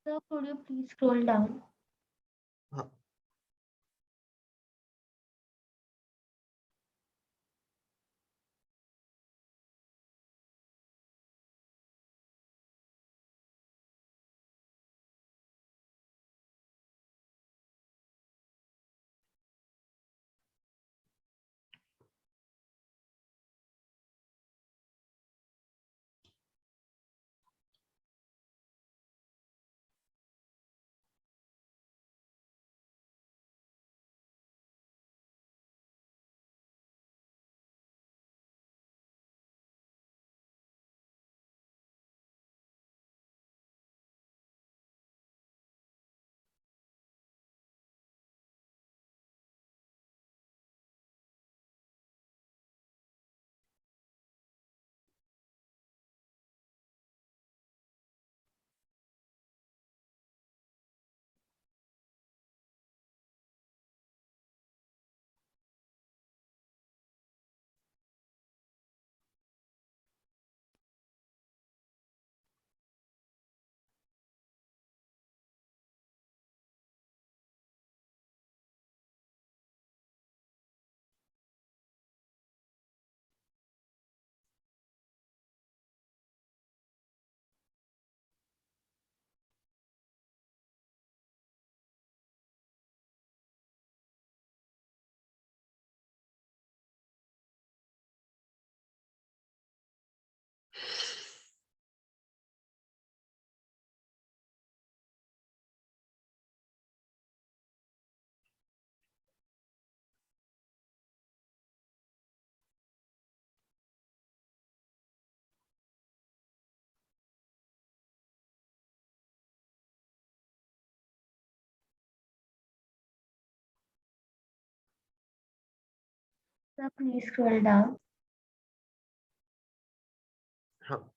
Speaker 9: Sir, could you please scroll down?
Speaker 1: हाँ,
Speaker 9: Sir, please scroll down.
Speaker 1: हाँ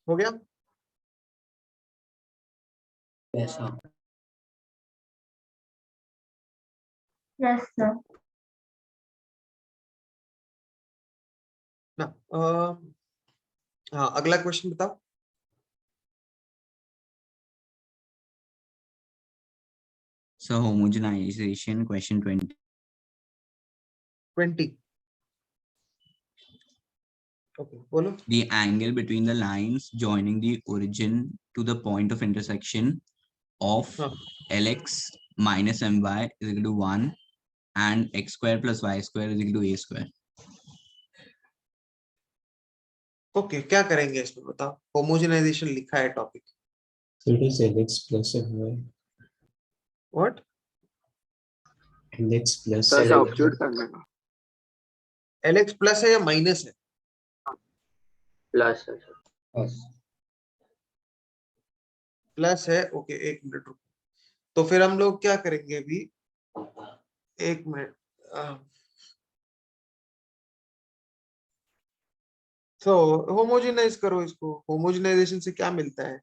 Speaker 1: हो गया।
Speaker 3: Yes, sir.
Speaker 9: Yes, sir.
Speaker 1: ना हाँ अगला क्वेश्चन बताओ।
Speaker 6: So homogenization, question 20.
Speaker 1: 20 ओके बोलो।
Speaker 6: The angle between the lines joining the origin to the point of intersection of
Speaker 1: हाँ
Speaker 6: Lx minus my is equal to 1 and x square plus y square is equal to a square.
Speaker 1: Okay क्या करेंगे इसमें बताओ। Homogenization लिखा है topic.
Speaker 10: So it is Lx plus my.
Speaker 1: What?
Speaker 10: Lx plus
Speaker 8: sir
Speaker 10: my.
Speaker 8: Substitute करने का
Speaker 1: LX plus है या माइनस है?
Speaker 8: प्लस है सर।
Speaker 3: Yes.
Speaker 1: प्लस है। ओके एक मिनट रुको। तो फिर हम लोग क्या करेंगे अभी, एक मिनट। तो होमोजेनाइज करो इसको। होमोजेनाइजेशन से क्या मिलता है?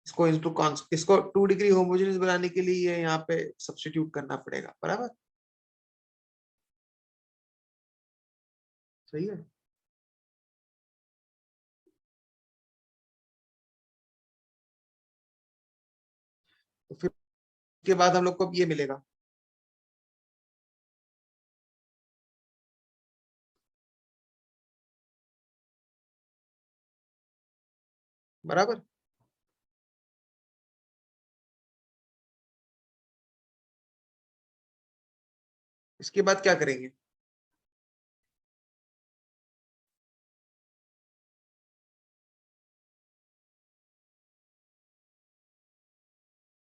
Speaker 1: इसको इनटू इसको 2 डिग्री होमोजेनाइज बनाने के लिए ये यहाँ पे सब्स्टिट्यूट करना पड़ेगा, बराबर? सही है। तो फिर के बाद हम लोग को अब ये मिलेगा। बराबर। इसके बाद क्या करेंगे?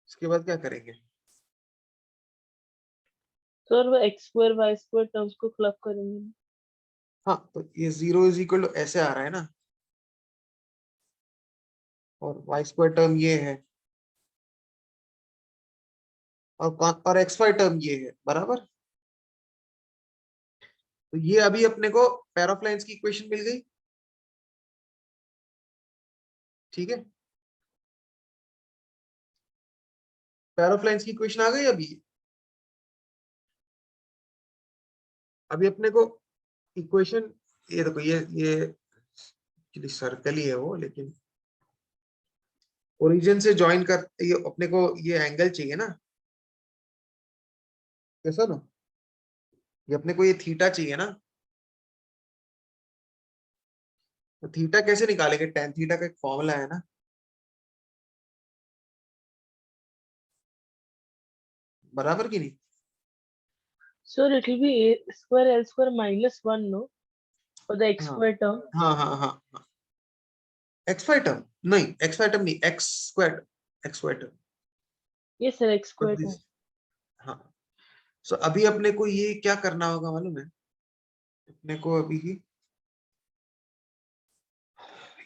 Speaker 1: इसके बाद क्या करेंगे?
Speaker 5: सर वो x square y square terms को क्लब करेंगे।
Speaker 1: हाँ तो ये 0 इज इक्वल टू ऐसे आ रहा है ना, और वाई स्क्वायर टर्म ये है, और एक्स वाई टर्म ये है, बराबर। तो ये अभी अपने को पेयर ऑफ लाइंस की इक्वेशन मिल गई। ठीक है, पेयर ऑफ लाइंस की इक्वेशन आ गई। अभी अपने को इक्वेशन, ये देखो, ये एक्चुअली सर्कल ही है वो, लेकिन ओरिजिन से ज्वाइन कर, ये अपने को ये एंगल चाहिए ना, कैसा ना, ये अपने को ये थीटा चाहिए ना। तो थीटा कैसे निकालेंगे? टेन थीटा का एक फॉर्मूला है ना, बराबर की नहीं?
Speaker 5: Sir it will be a square l square minus 1 no for the x
Speaker 1: हाँ
Speaker 5: square term.
Speaker 1: हाँ हाँ हाँ हाँ। एक्स वाई टर्म नहीं, एक्स वाई टर्म नहीं, x square term.
Speaker 5: Yes sir, x square term.
Speaker 1: हाँ। सो अभी अपने को ये क्या करना होगा मालूम है? अपने को अभी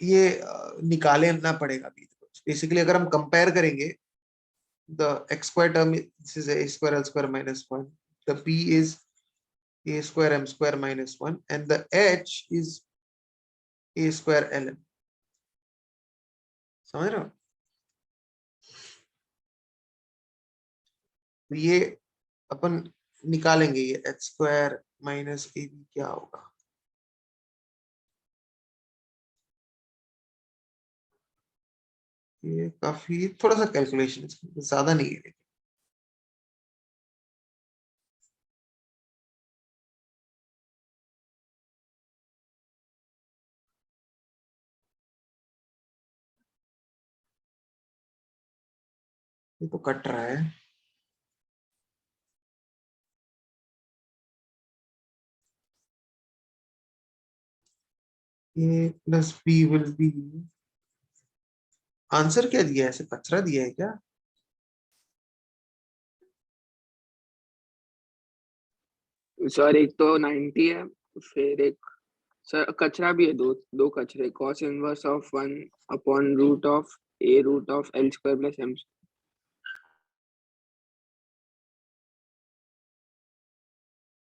Speaker 1: ये निकालना पड़ेगा अभी। बेसिकली अगर हम कंपेयर करेंगे the x square term, this is a square l square minus 1, the b is a square m square minus 1, and the h is a square lm. समझ रहे हो? तो ये अपन निकालेंगे, ये h square minus ab क्या होगा? ये काफी थोड़ा सा कैलकुलेशन, ज्यादा नहीं है। ये तो कट रहा है। ये plus b will be, answer क्या दिया है? ऐसे कचरा दिया है क्या?
Speaker 4: सर एक तो 90 है, फिर एक सर कचरा भी है, दो दो कचरे, cos inverse of 1 upon root of a root of l square plus m।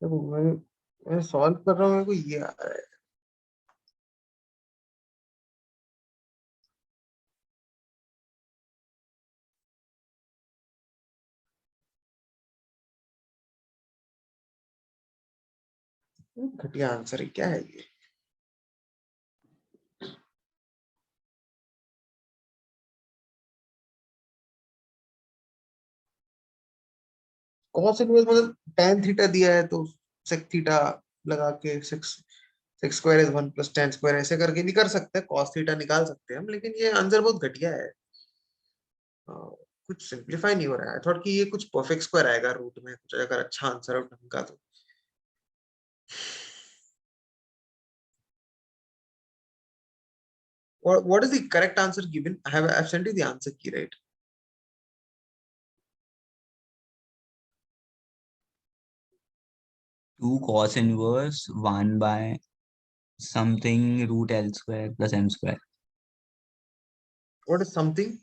Speaker 1: देखो मैं सॉल्व कर रहा हूँ, मेरे को ये आ रहा है। घटिया आंसर है, क्या है ये? cos इनवर्स मतलब tan थीटा दिया है तो sec थीटा लगा के sec square is 1 plus tan square, ऐसे करके भी कर सकते हैं, cos थीटा निकाल सकते हैं हम, लेकिन ये आंसर बहुत घटिया है। कुछ सिंपलीफाई नहीं हो रहा है। आई थॉट कि ये कुछ परफेक्ट स्क्वायर आएगा रूट में, कुछ अगर अच्छा आंसर हो ढंग का तो। What is the correct answer given? I've sent you the answer key, right?
Speaker 6: Two cos inverse 1 by something root L square plus M square.
Speaker 1: What is something?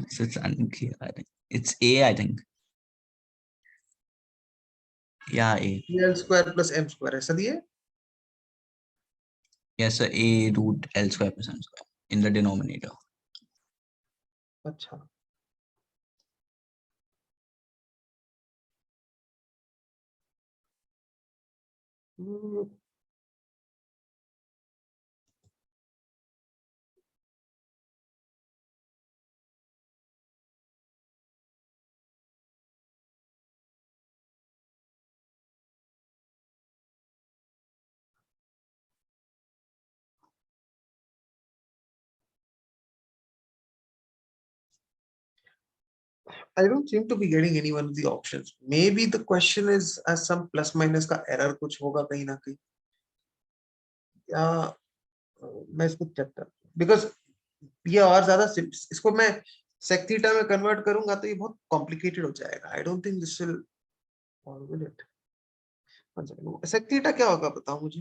Speaker 6: So it's unclear. I think it's A, I think. Yeah, A.
Speaker 1: L square plus m square ऐसा दिया है?
Speaker 6: Yes, sir. A root L square plus M square in the denominator.
Speaker 1: अच्छा, I don't seem to be getting any one of the options. Maybe the question is as some plus minus का error कुछ होगा कहीं ना कहीं, या मैं इसको चेक कर, बिकॉज ये और ज्यादा इसको मैं sec थीटा में कन्वर्ट करूंगा तो ये बहुत कॉम्प्लिकेटेड हो जाएगा। I don't think this will it. sec theta क्या होगा बताओ मुझे?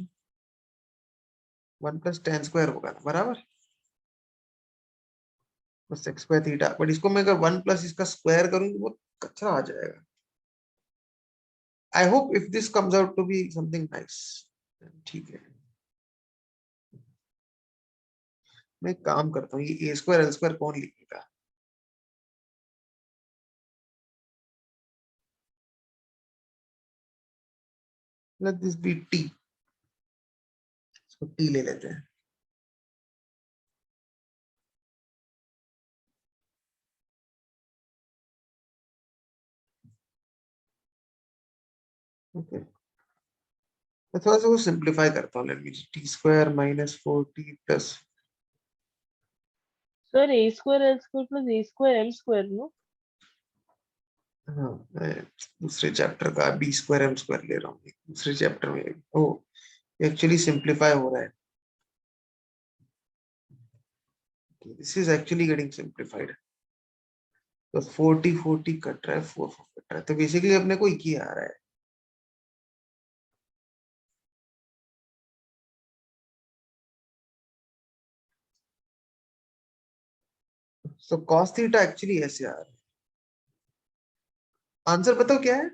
Speaker 1: 1 प्लस tan स्क्वायर होगा ना, बराबर, बस sec स्क्वायर थीटा। बट इसको मैं अगर 1 प्लस इसका स्क्वायर करूं तो बहुत कच्चा आ जाएगा। I hope if this comes out to be something nice, ठीक है। मैं एक काम करता हूँ, ये a स्क्वायर l स्क्वायर कौन लिखेगा? लेट दिस बी t, इसको t ले लेते हैं। ओके, मैं थोड़ा सा सिंप्लीफाई करता हूँ। Let me t square minus 4t plus,
Speaker 5: sir a square l square plus a square m square no.
Speaker 1: हाँ मैं दूसरे चैप्टर का b स्क्वायर m स्क्वायर ले रहा हूँ, दूसरे चैप्टर में। ओ एक्चुअली सिंप्लीफाई हो रहा है, this is actually getting simplified. तो 40 40 कट रहा है, 4 4 कट रहा है, तो बेसिकली अपने को एक ही आ रहा है। सो cos थीटा एक्चुअली ऐसे आ रहा है। आंसर बताओ क्या है,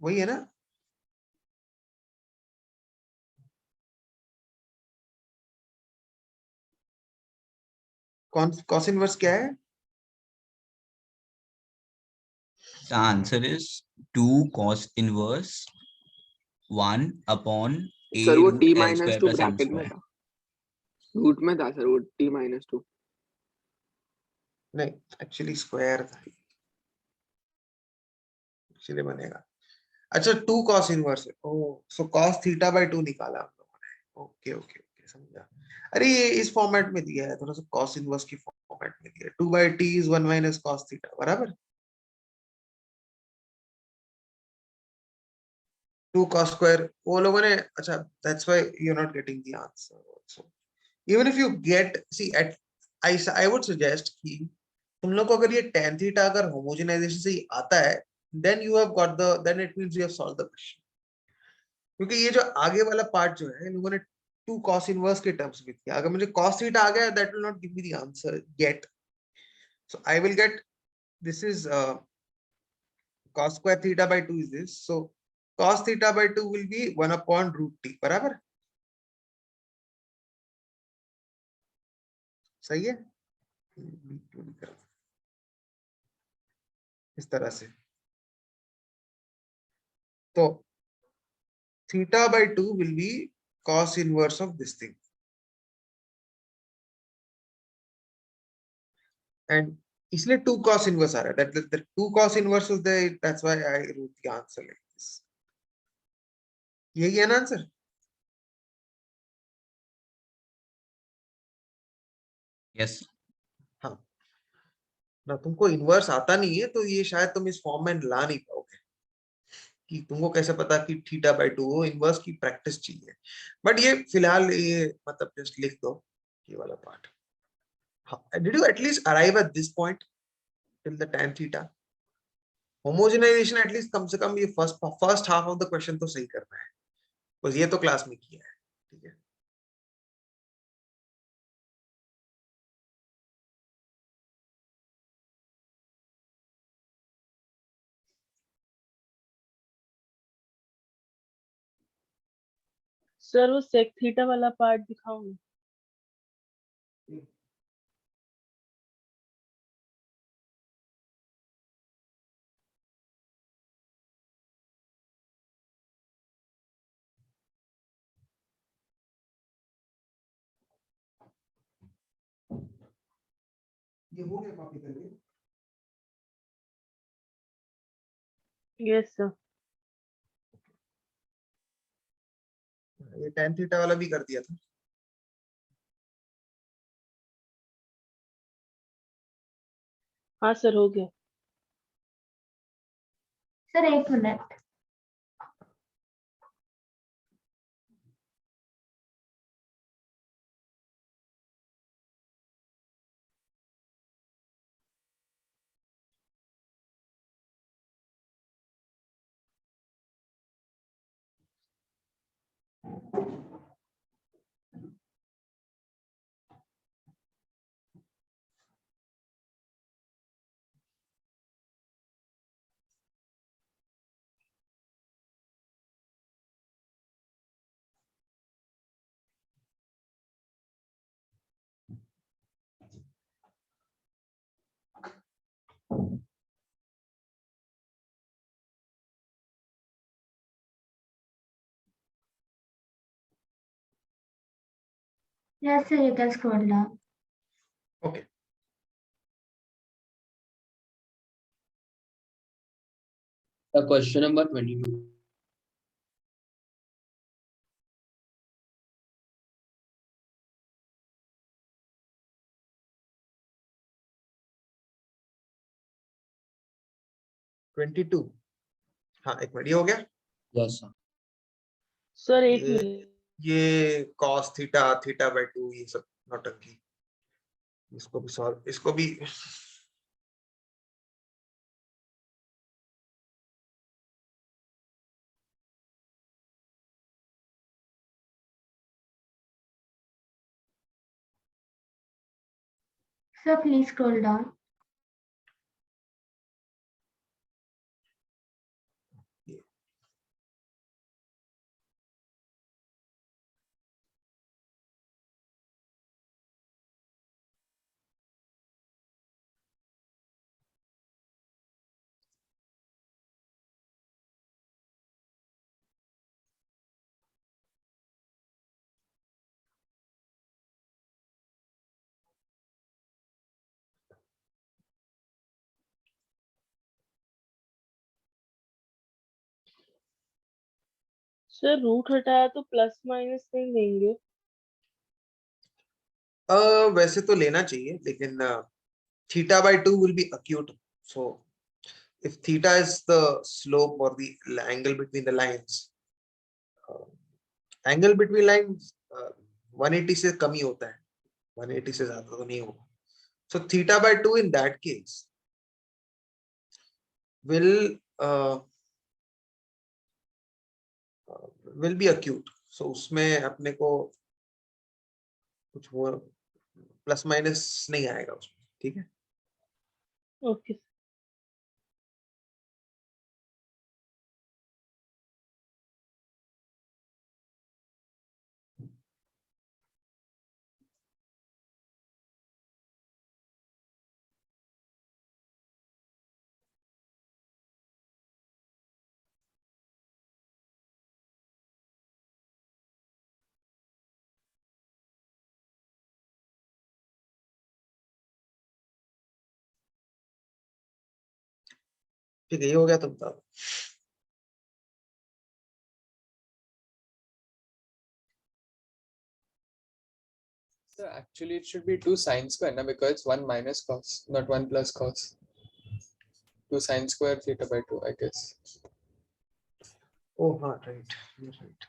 Speaker 1: वही है ना? cos इनवर्स क्या है?
Speaker 6: The answer is 2 cos inverse 1 upon a
Speaker 4: sir वो
Speaker 6: root
Speaker 4: t
Speaker 6: L
Speaker 4: minus
Speaker 6: square
Speaker 4: 2
Speaker 6: plus M
Speaker 4: bracket में
Speaker 6: square.
Speaker 4: था, रूट में था सर वो t माइनस 2।
Speaker 1: नहीं, एक्चुअली स्क्वायर था, इसलिए बनेगा। अच्छा 2 cos इनवर्स है, ओ सो cos थीटा बाय 2 निकाला हम लोगों ने। ओके ओके ओके, समझा। अरे ये इस फॉर्मेट में दिया है, थोड़ा सा cos इनवर्स की फॉर्मेट में दिया है। 2 by t is 1 minus cos थीटा, बराबर। 2 cos स्क्वायर वो लोगों ने, अच्छा that's why you are not getting the answer also. Even if you get, see at I would suggest कि तुम लोग को अगर ये tan थीटा अगर होमोजेनाइजेशन से ही आता है, then you have got the, then it means you have solve the question. क्योंकि ये जो आगे वाला पार्ट जो है, इन लोगों ने 2 cos इनवर्स के टर्म्स में किया। अगर मुझे cos थीटा आ गया, that will not give me the answer yet. So I will get, this is cos square थीटा by 2 is this, so cos थीटा by 2 will be 1 upon root t, बराबर। सही है, इस तरह से। तो थीटा by 2 will be cos inverse of this thing, and इसलिए 2 cos इनवर्स आ रहा है, that the 2 cos inverse is there, that's why I wrote the answer like this. यही है ना आंसर?
Speaker 6: Yes.
Speaker 1: हाँ ना, तुमको इनवर्स आता नहीं है तो ये शायद तुम इस फॉर्म में ला नहीं पाओगे, कि तुमको कैसे पता कि थीटा बाय 2 हो, इनवर्स की प्रैक्टिस चाहिए। बट ये फिलहाल ये मतलब जस्ट लिख दो ये वाला पार्ट। हाँ, did you at least arrive at this point till the tan theta? Homogenisation at least कम से कम ये first half of the question तो सही करना है, बस ये तो क्लास में किया है, ठीक है।
Speaker 5: सर वो sec थीटा वाला पार्ट दिखाओ ना।
Speaker 1: ये हो गया कॉपी करके?
Speaker 5: Yes sir.
Speaker 1: ये tan थीटा वाला भी कर दिया था।
Speaker 5: हाँ सर हो गया।
Speaker 9: सर एक minute. Yes, sir, you can scroll down.
Speaker 1: Okay,
Speaker 3: Question number 22.
Speaker 1: Twenty two. हाँ एक मिनट, ये हो गया।
Speaker 3: Yes, sir.
Speaker 5: सर एक
Speaker 1: ये
Speaker 5: मिनट।
Speaker 1: ये cos थीटा, थीटा बाय 2, ये सब नौटंकी, इसको भी सॉल्व, इसको भी।
Speaker 9: Sir, please scroll down.
Speaker 5: Sir root हटाया तो प्लस माइनस नहीं देंगे?
Speaker 1: वैसे तो लेना चाहिए, लेकिन theta by 2 will be acute. So if theta is the slope or the angle between the lines, angle between lines 180 से कम ही होता है, 180 से ज्यादा तो नहीं होगा. So theta by 2 in that case will uh, will be acute. So उसमें अपने को कुछ वो प्लस माइनस नहीं आएगा उसमें. ठीक है.
Speaker 5: ओके.
Speaker 1: ठीक है, ये हो गया. तुम बताओ.
Speaker 2: So actually it should be 2 sine square, na, because it's 1 minus cos, not 1 plus cos. 2 sine square theta by 2, I guess.
Speaker 1: Oh हाँ, right. You're right.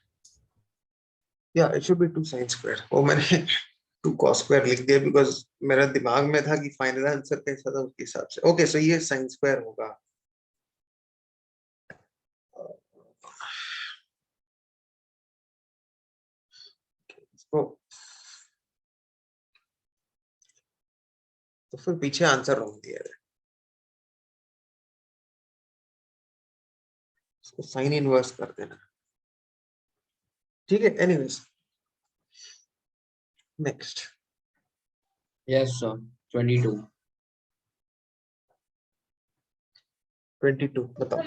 Speaker 1: Yeah, it should be 2 sin square. वो मैंने 2 cos square लिख दिया because मेरा दिमाग में था कि फाइनल आंसर कैसा था उसके हिसाब से. ओके, सो ये sin square होगा. इसको तो फिर पीछे आंसर रॉन्ग दिया है. इसको साइन इनवर्स कर देना. ठीक है. Anyways, next.
Speaker 3: Yes, sir. 22.
Speaker 1: 22 बताओ.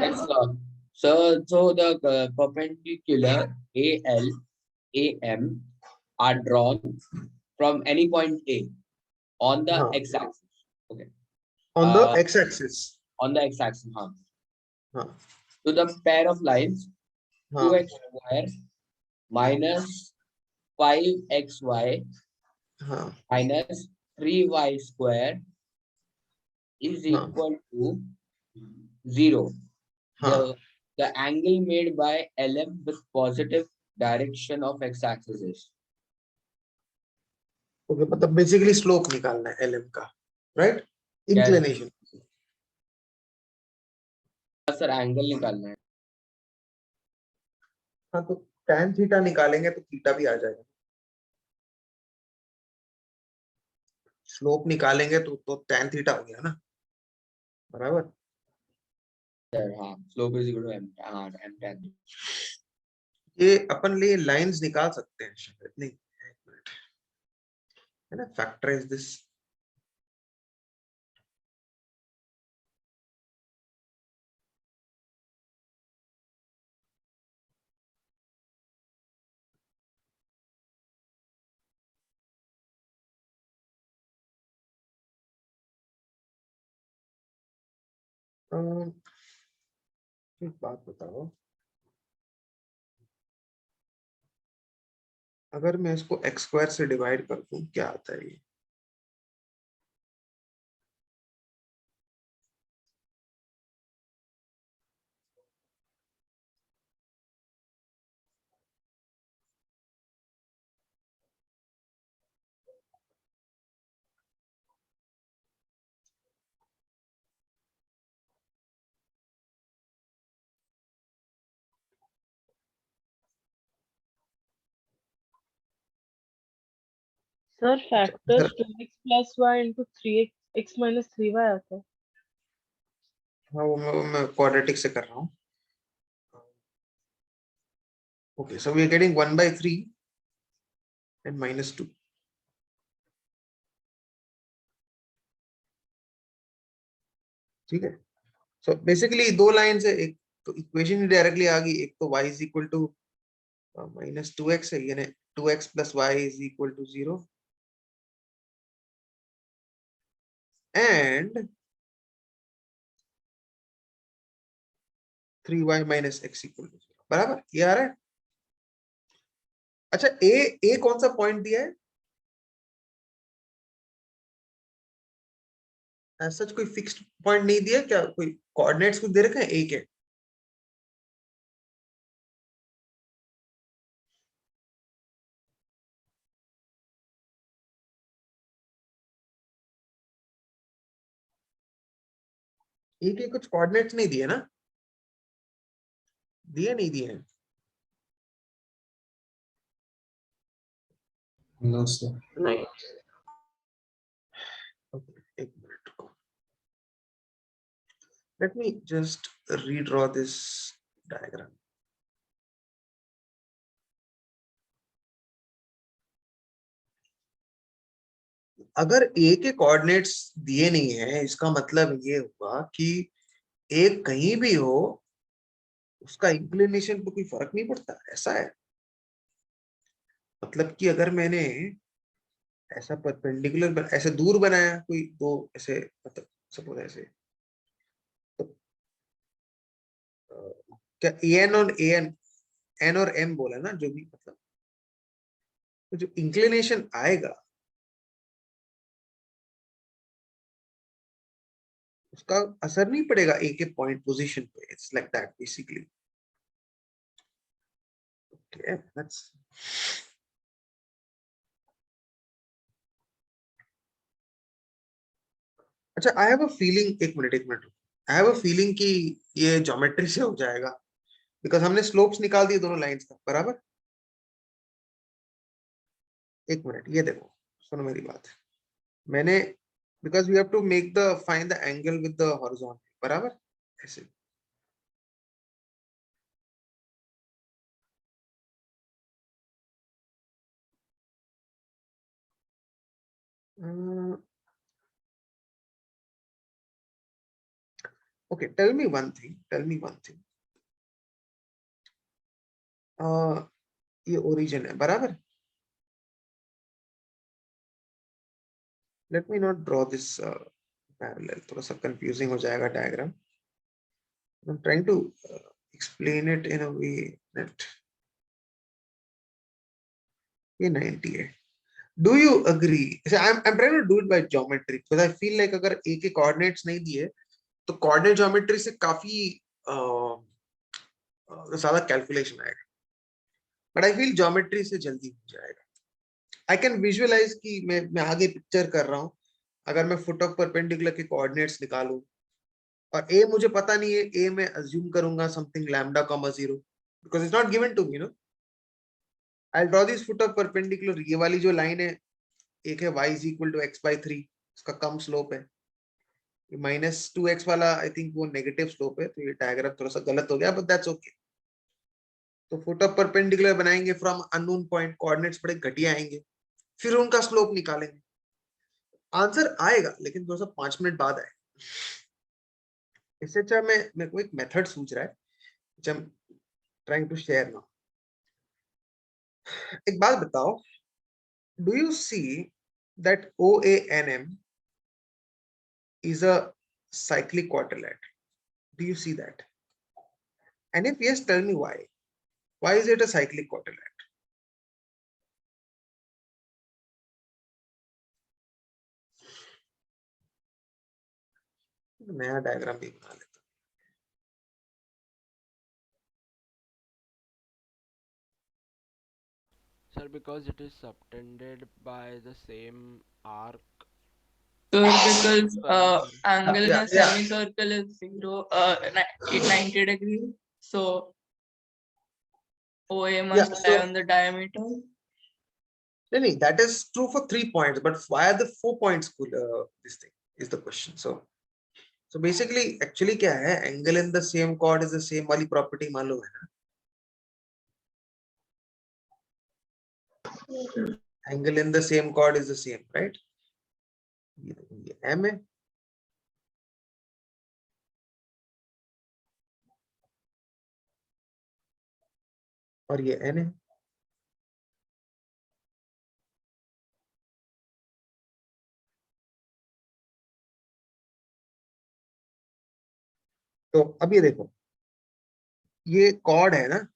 Speaker 3: Yes, sir. So the perpendicular AL, AM are drawn from any point A on the
Speaker 1: हाँ.
Speaker 3: x-axis. Okay.
Speaker 1: On the
Speaker 3: Uh,
Speaker 1: x-axis.
Speaker 3: On the x-axis, हाँ.
Speaker 1: हाँ.
Speaker 3: To the pair of lines
Speaker 1: हाँ.
Speaker 3: 2x square minus 5xy
Speaker 1: हाँ.
Speaker 3: minus 3y square is
Speaker 1: हाँ.
Speaker 3: equal to 0.
Speaker 1: हाँ.
Speaker 3: The angle made by LM with positive direction of x-axis is.
Speaker 1: Okay, मतलब basically slope निकालना है LM का, राइट? इंक्लिनेशन.
Speaker 3: सर एंगल निकालना है.
Speaker 1: हाँ, तो tan थीटा निकालेंगे तो थीटा भी आ जाएगा. स्लोप निकालेंगे तो tan थीटा हो गया ना, बराबर.
Speaker 3: हाँ, slope is equal to m, हाँ, m tan.
Speaker 1: ये अपन लिए लाइंस निकाल सकते हैं शायद. नहीं, एक मिनट है ना. Factorise this. एक बात बताओ, अगर मैं इसको x स्क्वायर से डिवाइड कर दूं क्या आता है ये?
Speaker 5: Sir factors
Speaker 1: sir
Speaker 5: 2x plus y into 3x minus 3y आता है.
Speaker 1: हाँ वो मैं क्वाड्रेटिक से कर रहा हूँ. Okay, so we are getting 1/3 and -2. ठीक है. So basically दो लाइंस है, एक तो इक्वेशन डायरेक्टली आ गई, एक तो y is equal to -2x है, यानी 2x plus y is equal to 0 and 3y minus x equal to 0. बराबर, ये आ रहा है. अच्छा, ए कौन सा पॉइंट दिया है? ऐसा कोई फिक्स्ड पॉइंट नहीं दिया क्या? कोई कोऑर्डिनेट्स कुछ दे रखे हैं ए के? ए के कुछ कोऑर्डिनेट्स नहीं दिए ना? दिए नहीं दिए हैं?
Speaker 10: No, sir.
Speaker 8: नहीं.
Speaker 1: Okay, एक मिनट रुको. Let me just redraw this diagram. अगर ए के कोऑर्डिनेट्स दिए नहीं है, इसका मतलब ये हुआ कि ए कहीं भी हो उसका इंक्लिनेशन पे कोई फर्क नहीं पड़ता, ऐसा है. मतलब कि अगर मैंने ऐसा परपेंडिकुलर ऐसे दूर बनाया कोई दो ऐसे, मतलब सपोज ऐसे, तो क्या एन और एन और एम बोला ना, जो भी, मतलब तो जो इंक्लिनेशन आएगा उसका असर नहीं पड़ेगा ए के पॉइंट पोजीशन पे. It's like that basically. Okay, that's अच्छा. आई हैव अ फीलिंग, एक minute, I have a feeling कि ये ज्योमेट्री से हो जाएगा, बिकॉज हमने स्लोप्स निकाल दिए दोनों लाइंस का. बराबर. एक मिनट, ये देखो, सुनो मेरी बात. मैंने, because we have to make the find the angle with the horizontal. बराबर, ऐसे. Okay, tell me one thing. ये ओरिजिन है. बराबर. Let me not draw this parallel. थोड़ा सा confusing हो जाएगा diagram. I'm trying to explain it in a way that ये 90 है. Do you agree? So I'm trying to do it by geometry because I feel like अगर a के coordinates नहीं दिए तो coordinate geometry से काफी ज्यादा कैलकुलेशन आएगा. बट आई फील ज्योमेट्री से जल्दी हो जाएगा. आई कैन विजुअलाइज कि मैं आगे पिक्चर कर रहा हूं. अगर मैं फुट ऑफ परपेंडिकुलर के कोऑर्डिनेट्स निकालूं और ए मुझे पता नहीं है, ए मैं अज्यूम करूंगा something lambda comma 0 because it's not given to me. No, I draw this foot of perpendicular. ये वाली जो लाइन है, एक है y is equal to x/3, इसका कम स्लोप है. -2x वाला आई थिंक वो नेगेटिव स्लोप है, तो ये डायग्राम थोड़ा सा गलत हो गया, बट दैट्स ओके. तो फुट ऑफ परपेंडिकुलर बनाएंगे फ्रॉम अननोन पॉइंट, कोऑर्डिनेट्स बड़े घटिया आएंगे, फिर उनका स्लोप निकालेंगे. आंसर आएगा लेकिन थोड़ा सा 5 मिनट बाद आए. इससे अच्छा मेरे को एक मेथड सूझ रहा है which I'm trying to share now. एक बात बताओ, do you see that OANM is a cyclic quadrilateral? Do you see that? And if yes, tell me why. Why is it a cyclic quadrilateral? नया diagram भी बना लेता.
Speaker 11: Sir, because it is subtended by the same arc.
Speaker 7: So because angle in
Speaker 1: Yeah,
Speaker 7: a semicircle is 90 degrees, so OA must lie on the diameter.
Speaker 1: नहीं, that is true for 3 points, but why are the 4 points cool? This thing is the question. So basically, actually क्या है, angle in the same chord is the same वाली property मालूम है ना? Angle in the same chord is the same, right? ये M है, और ये N है. तो अब ये देखो, ये chord है ना.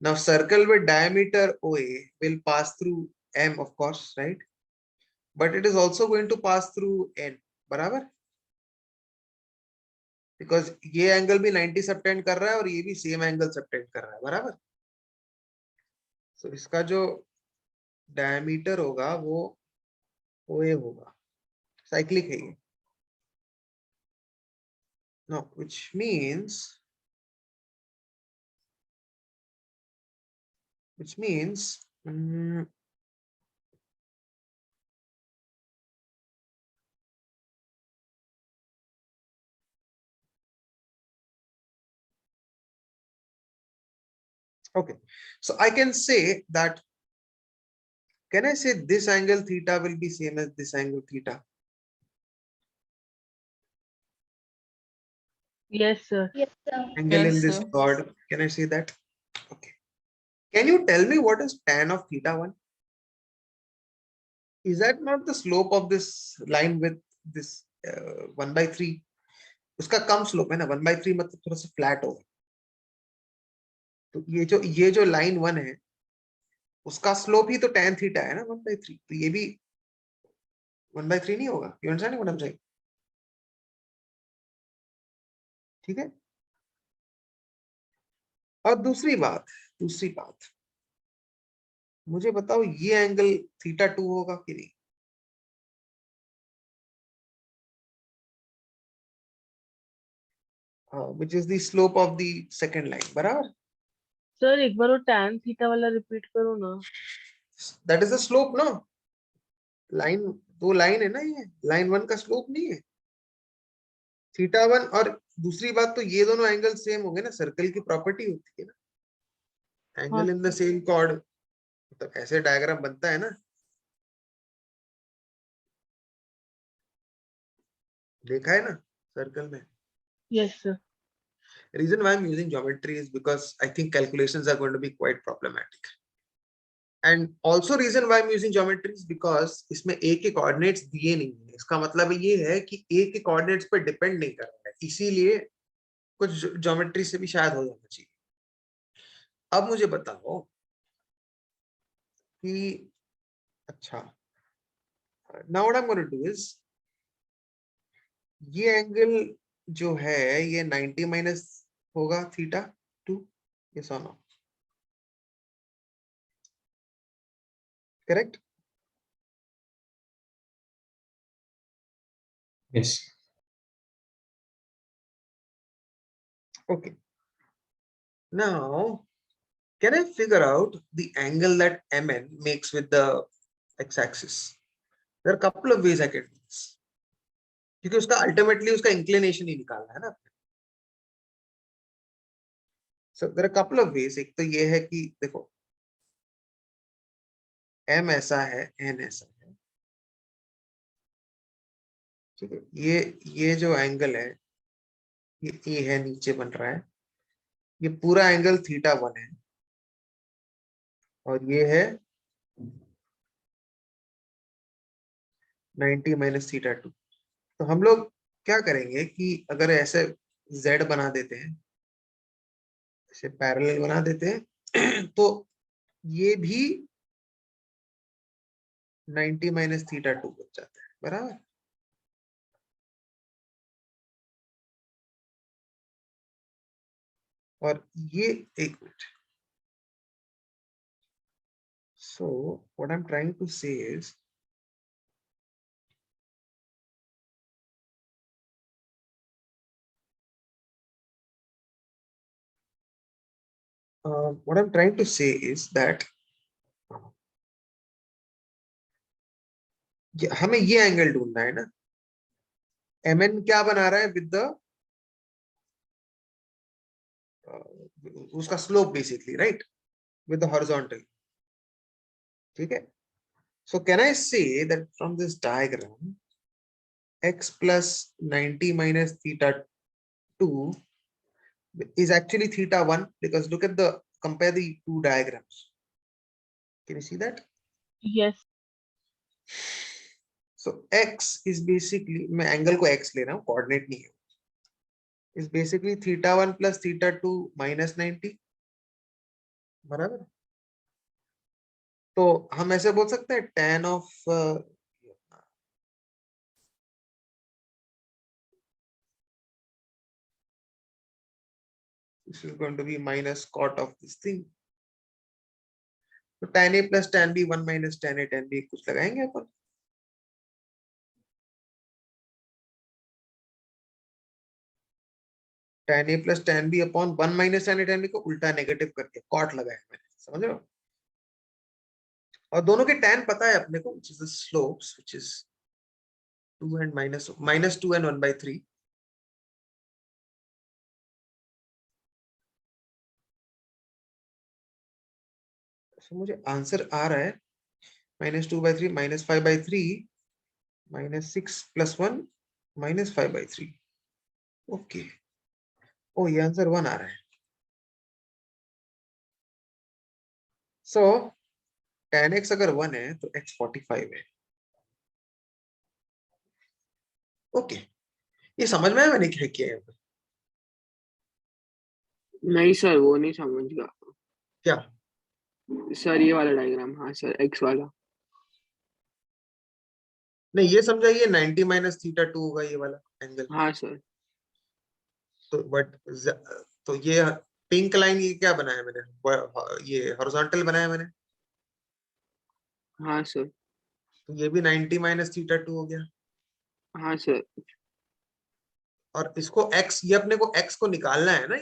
Speaker 1: Now circle with diameter OA will pass through M, of course, right? But it is also going to pass through N, बराबर? Because ये एंगल भी 90 सबटेंड कर रहा है और ये भी सेम एंगल सबटेंड कर रहा है, बराबर? So इसका जो डायमीटर होगा वो OA होगा, साइक्लिक है ये. Now which means okay, so I can say that, can I say this angle theta will be same as this angle theta?
Speaker 5: Yes, sir.
Speaker 9: Yes, sir.
Speaker 1: Angle in
Speaker 7: Yes,
Speaker 1: this
Speaker 7: sir.
Speaker 1: chord, can I say that? Okay. Can you tell me what is tan of theta 1? Is that not the slope of this line with this 1/3? उसका कम slope है ना, 1/3 मतलब थोड़ा सा flat होगा. तो ये जो लाइन 1 है उसका स्लोप ही तो tan थीटा है ना 1/3. तो ये भी 1/3 नहीं होगा. You understand what I'm saying? ठीक है. और दूसरी बात मुझे बताओ, ये एंगल थीटा 2 होगा कि नहीं? Which is the slope of the second line, बराबर?
Speaker 5: सर एक बार वो tan थीटा वाला रिपीट करो ना.
Speaker 1: That is the slope, no? Line, दो लाइन है ना, ये लाइन 1 का स्लोप नहीं है थीटा 1. और दूसरी बात तो ये दोनों एंगल सेम होंगे ना, सर्कल की प्रॉपर्टी होती है ना, angle in the same chord. तो ऐसे डायग्राम बनता है ना, देखा है ना सर्कल में.
Speaker 5: Yes, sir.
Speaker 1: Reason why I'm using geometry is because I think calculations are going to be quite problematic. And also reason why I'm using geometry is because इसमें a के coordinates दिए नहीं है. इसका मतलब ये है कि a के coordinates पर डिपेंड नहीं कर रहा है, इसीलिए कुछ ज्योमेट्री से भी शायद हो जाना चाहिए. अब मुझे बताओ कि अच्छा, now what I'm going to do is, ये एंगल जो है ये 90 माइनस होगा थीटा 2. यस और no? Correct?
Speaker 10: Yes.
Speaker 1: Okay. Now, can I figure out the angle that MN makes with the x-axis? There are a couple of ways I can do this. क्योंकि उसका ultimately उसका inclination ही निकालना है ना. So there are a couple of ways. एक तो ये है कि देखो M ऐसा है, N ऐसा है, ठीक है. ये जो एंगल है ये A है, नीचे बन रहा है. ये पूरा एंगल थीटा 1 है और ये है 90 माइनस थीटा 2. तो हम लोग क्या करेंगे कि अगर ऐसे z बना देते हैं, ऐसे पैरेलल बना देते हैं तो ये भी 90 माइनस थीटा 2 बच जाता है, बराबर? और ये एक minute. So what I'm trying to say is, that हमें ये एंगल ढूंढना है ना, mn क्या बना रहा है विद द उसका slope basically, right, with the horizontal, ठीक है। So can I say that from this diagram x plus 90 minus theta 2 is actually theta 1, because look at the, compare the two diagrams. Can you see that?
Speaker 5: Yes.
Speaker 1: So x is basically, मैं angle को x ले रहा हूँ, coordinate नहीं है, is basically theta 1 plus theta 2 minus 90, बराबर। तो हम ऐसे बोल सकते हैं tan of this is going to be minus cot of this thing. तो tan a plus tan b 1 minus tan a tan b कुछ लगाएंगे अपन, tan a plus tan b upon 1 minus tan a tan b को उल्टा negative करके cot लगाया मैंने, समझ रहे हो। और दोनों के tan पता है अपने को, which is the slopes, which is 2 and minus 2 and 1/3. So मुझे आंसर आ रहा है -2/3 -5/3 -6 + 1 -5/3. ओके, ओ ये आंसर 1 आ रहा है। सो tan x अगर 1 है तो x 45 है। ओके, ये समझ में आया मैंने क्या किया है?
Speaker 4: नहीं सर, वो नहीं समझ गया।
Speaker 1: क्या
Speaker 4: सर ये वाला डायग्राम, हाँ सर, एक्स वाला।
Speaker 1: नहीं, ये समझाइए 90 minus theta 2 होगा ये वाला एंगल।
Speaker 4: हाँ सर।
Speaker 1: तो बट तो ये पिंक लाइन ये क्या बनाया मैंने, ये हॉरिजॉन्टल बनाया मैंने,
Speaker 4: हाँ सर।
Speaker 1: तो ये भी 90 minus theta 2 हो गया।
Speaker 4: हाँ सर।
Speaker 1: और इसको x, ये अपने को x को निकालना है ना,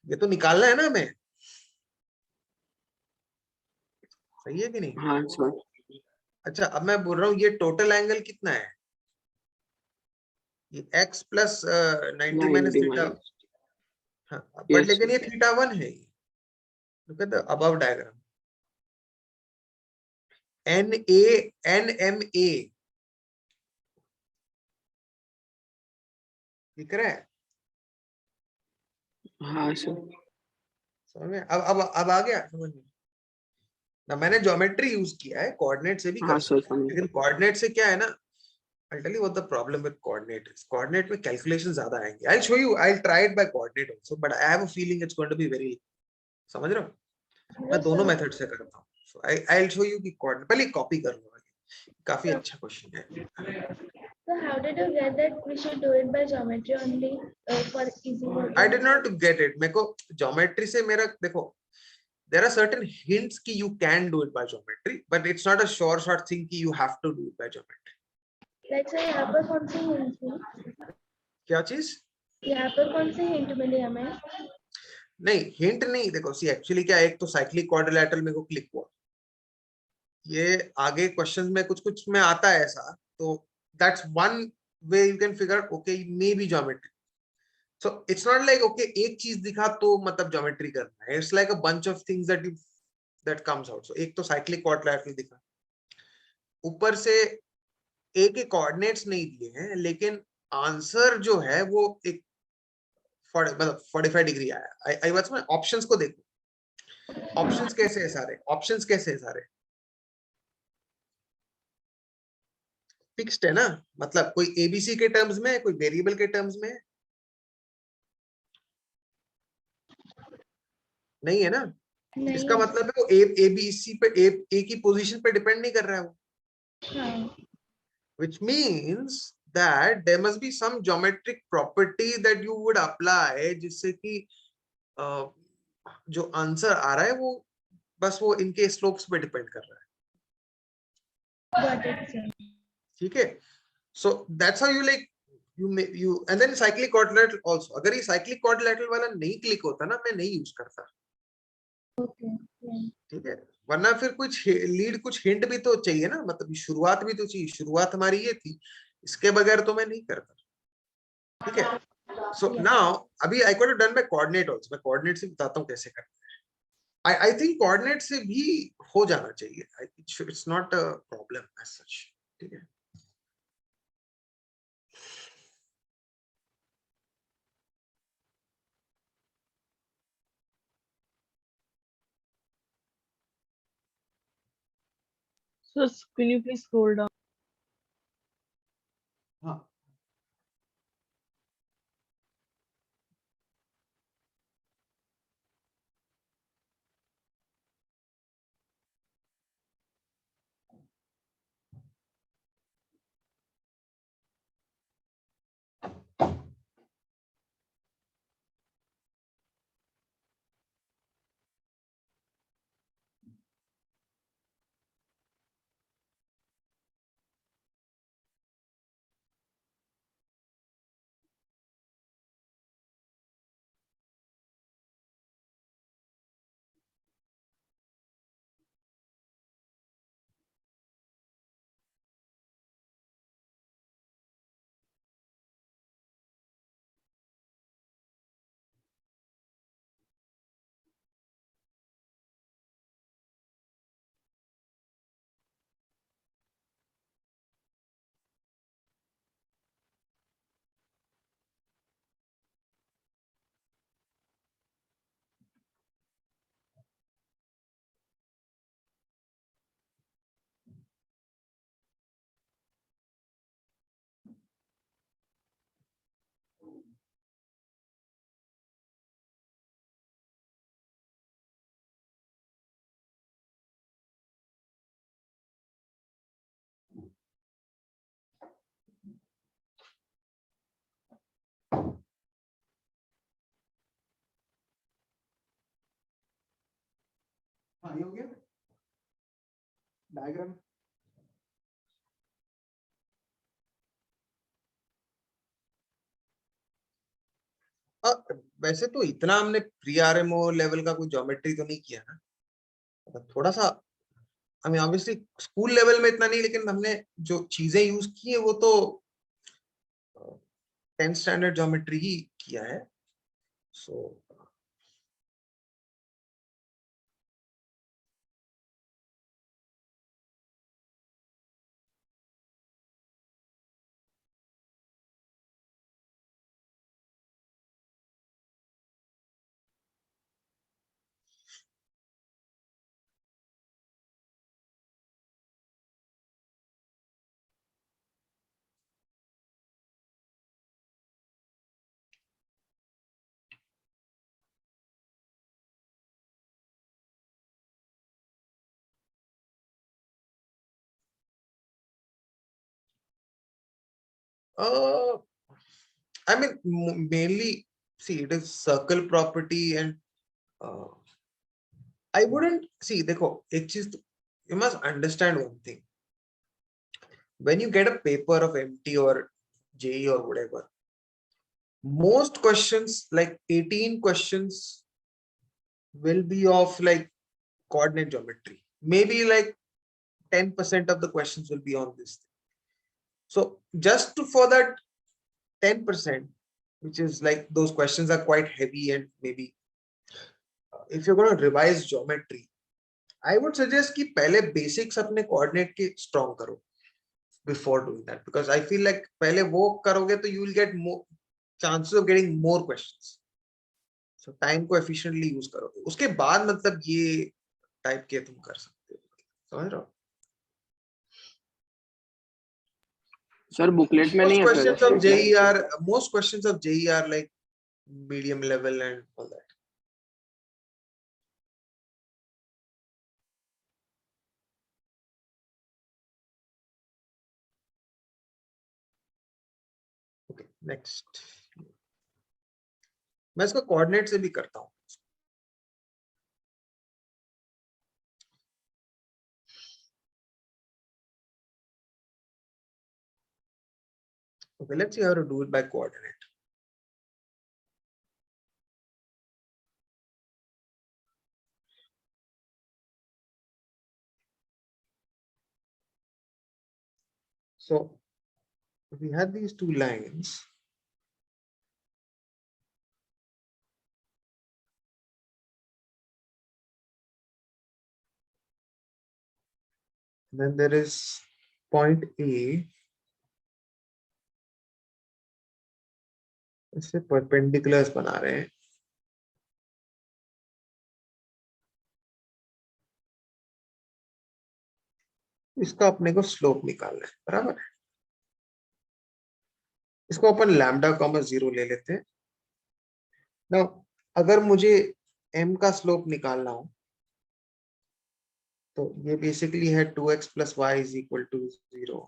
Speaker 1: ये तो निकालना है ना हमें, सही है कि नहीं?
Speaker 4: हाँ सर।
Speaker 1: अच्छा, अब मैं बोल रहा हूँ ये टोटल एंगल कितना है, ये x plus 90 minus
Speaker 4: 90
Speaker 1: theta,
Speaker 4: minus.
Speaker 1: हाँ, बट
Speaker 4: Yes,
Speaker 1: लेकिन
Speaker 4: sir.
Speaker 1: ये थीटा 1 है। Look at the above diagram, NMA दिख रहा है?
Speaker 4: हाँ सर।
Speaker 1: समझ में अब आ गया समझ में ना। मैंने ज्योमेट्री यूज किया है, कोऑर्डिनेट से भी कर
Speaker 4: हाँ सर,
Speaker 1: सकते हैं, लेकिन कोऑर्डिनेट से क्या है ना, I'll tell you what the problem with coordinate is. Coordinate में calculation ज्यादा आएंगे। I'll show you. I'll try it by coordinate also, but I have a feeling it's going to be very, समझ रहे हो? मैं दोनों मेथड से करता हूँ। So I'll show you कि coordinate, पहले कॉपी कर लो, काफी अच्छा क्वेश्चन है।
Speaker 9: So how did you get that we should do it by geometry only for easy work?
Speaker 1: I did not get it. मेरे को ज्योमेट्री से मेरा देखो, there are certain hints कि you can do it by geometry, but it's not a sure shot thing कि you have to do it by geometry.
Speaker 9: Like say यहाँ पर कौन सी hint थी?
Speaker 1: क्या चीज?
Speaker 9: यहाँ पर कौन सी hint मिली हमें?
Speaker 1: नहीं, हिंट नहीं, देखो सी एक्चुअली क्या, एक तो साइक्लिक क्वाड्रिलेटरल मेरे को क्लिक हुआ, ये आगे क्वेश्चंस में कुछ कुछ में आता है ऐसा, तो that's one way you can figure okay maybe geometry. So it's not like okay एक चीज दिखा तो मतलब ज्योमेट्री करना है, it's like a bunch of things that comes out. So एक तो साइक्लिक क्वाड्रिलेटरल दिखा, ऊपर से ए के कोऑर्डिनेट्स नहीं दिए हैं, लेकिन आंसर जो है वो एक मतलब 45 डिग्री आया। आई बस में ऑप्शंस को देखो, ऑप्शंस कैसे है सारे, ऑप्शंस कैसे है सारे फिक्स्ड है ना, मतलब कोई एबीसी के टर्म्स में, कोई वेरिएबल के टर्म्स में नहीं है ना।
Speaker 9: नहीं।
Speaker 1: इसका मतलब है वो एबीसी पे ए की पोजीशन पे डिपेंड नहीं कर रहा है वो,
Speaker 9: हाँ।
Speaker 1: which means that there must be some geometric property that you would apply जिससे कि जो आंसर आ रहा है वो बस वो इनके स्लोप्स पे डिपेंड कर रहा है।
Speaker 9: Got it, sir.
Speaker 1: ठीक है, so that's how you like you and then cyclic quadrilateral also, अगर ये cyclic quadrilateral वाला नहीं क्लिक होता ना, मैं नहीं यूज करता।
Speaker 9: Okay. Yeah.
Speaker 1: ठीक है, वरना फिर कुछ लीड, कुछ हिंट भी तो चाहिए ना, मतलब शुरुआत भी तो चाहिए। शुरुआत हमारी ये थी, इसके बगैर तो मैं नहीं करता। ठीक है, सो नाउ अभी I could have done my coordinate also. मैं कोऑर्डिनेट से बताता हूँ कैसे करना है। आई थिंक कोऑर्डिनेट से भी हो जाना चाहिए, it's not a problem as such. ठीक है,
Speaker 5: So can you please scroll down?
Speaker 1: हाँ हाँ, ये हो गया डायग्राम। वैसे तो इतना हमने प्री आरएमओ लेवल का कोई ज्योमेट्री तो नहीं किया ना, मतलब थोड़ा सा, I mean obviously school level में इतना नहीं, लेकिन हमने जो चीजें यूज की है वो तो 10th स्टैंडर्ड ज्योमेट्री ही किया है। सो I mean, mainly, see, it is circle property, and I wouldn't see. देखो, एक चीज you must understand one thing. When you get a paper of MT or JE or whatever, most questions, like 18 questions, will be of like coordinate geometry. Maybe like 10% of the questions will be on this. So just for that 10%, which is like those questions are quite heavy, and maybe if you're going to revise geometry, I would suggest कि पहले basics अपने coordinate के strong करो before doing that, because I feel like पहले वो करोगे तो you will get more chances of getting more questions. So time को efficiently use करो, उसके बाद मतलब ये type के तुम कर सकते हो, समझ रहे हो?
Speaker 4: सर बुकलेट में नहीं है sir.
Speaker 1: Most questions of JEE are like medium level and all that. Okay, next. मैं इसको कोऑर्डिनेट से भी करता हूँ। Okay, let's see how to do it by coordinate. So we had these two lines. Then there is point A. इससे perpendiculars बना रहे हैं. इसका अपने को स्लोप निकालना है, बराबर है. इसको अपन लैम्डा कॉमा 0 ले लेते हैं. नाउ अगर मुझे m का स्लोप निकालना हो तो ये बेसिकली है 2x plus y is equal to 0.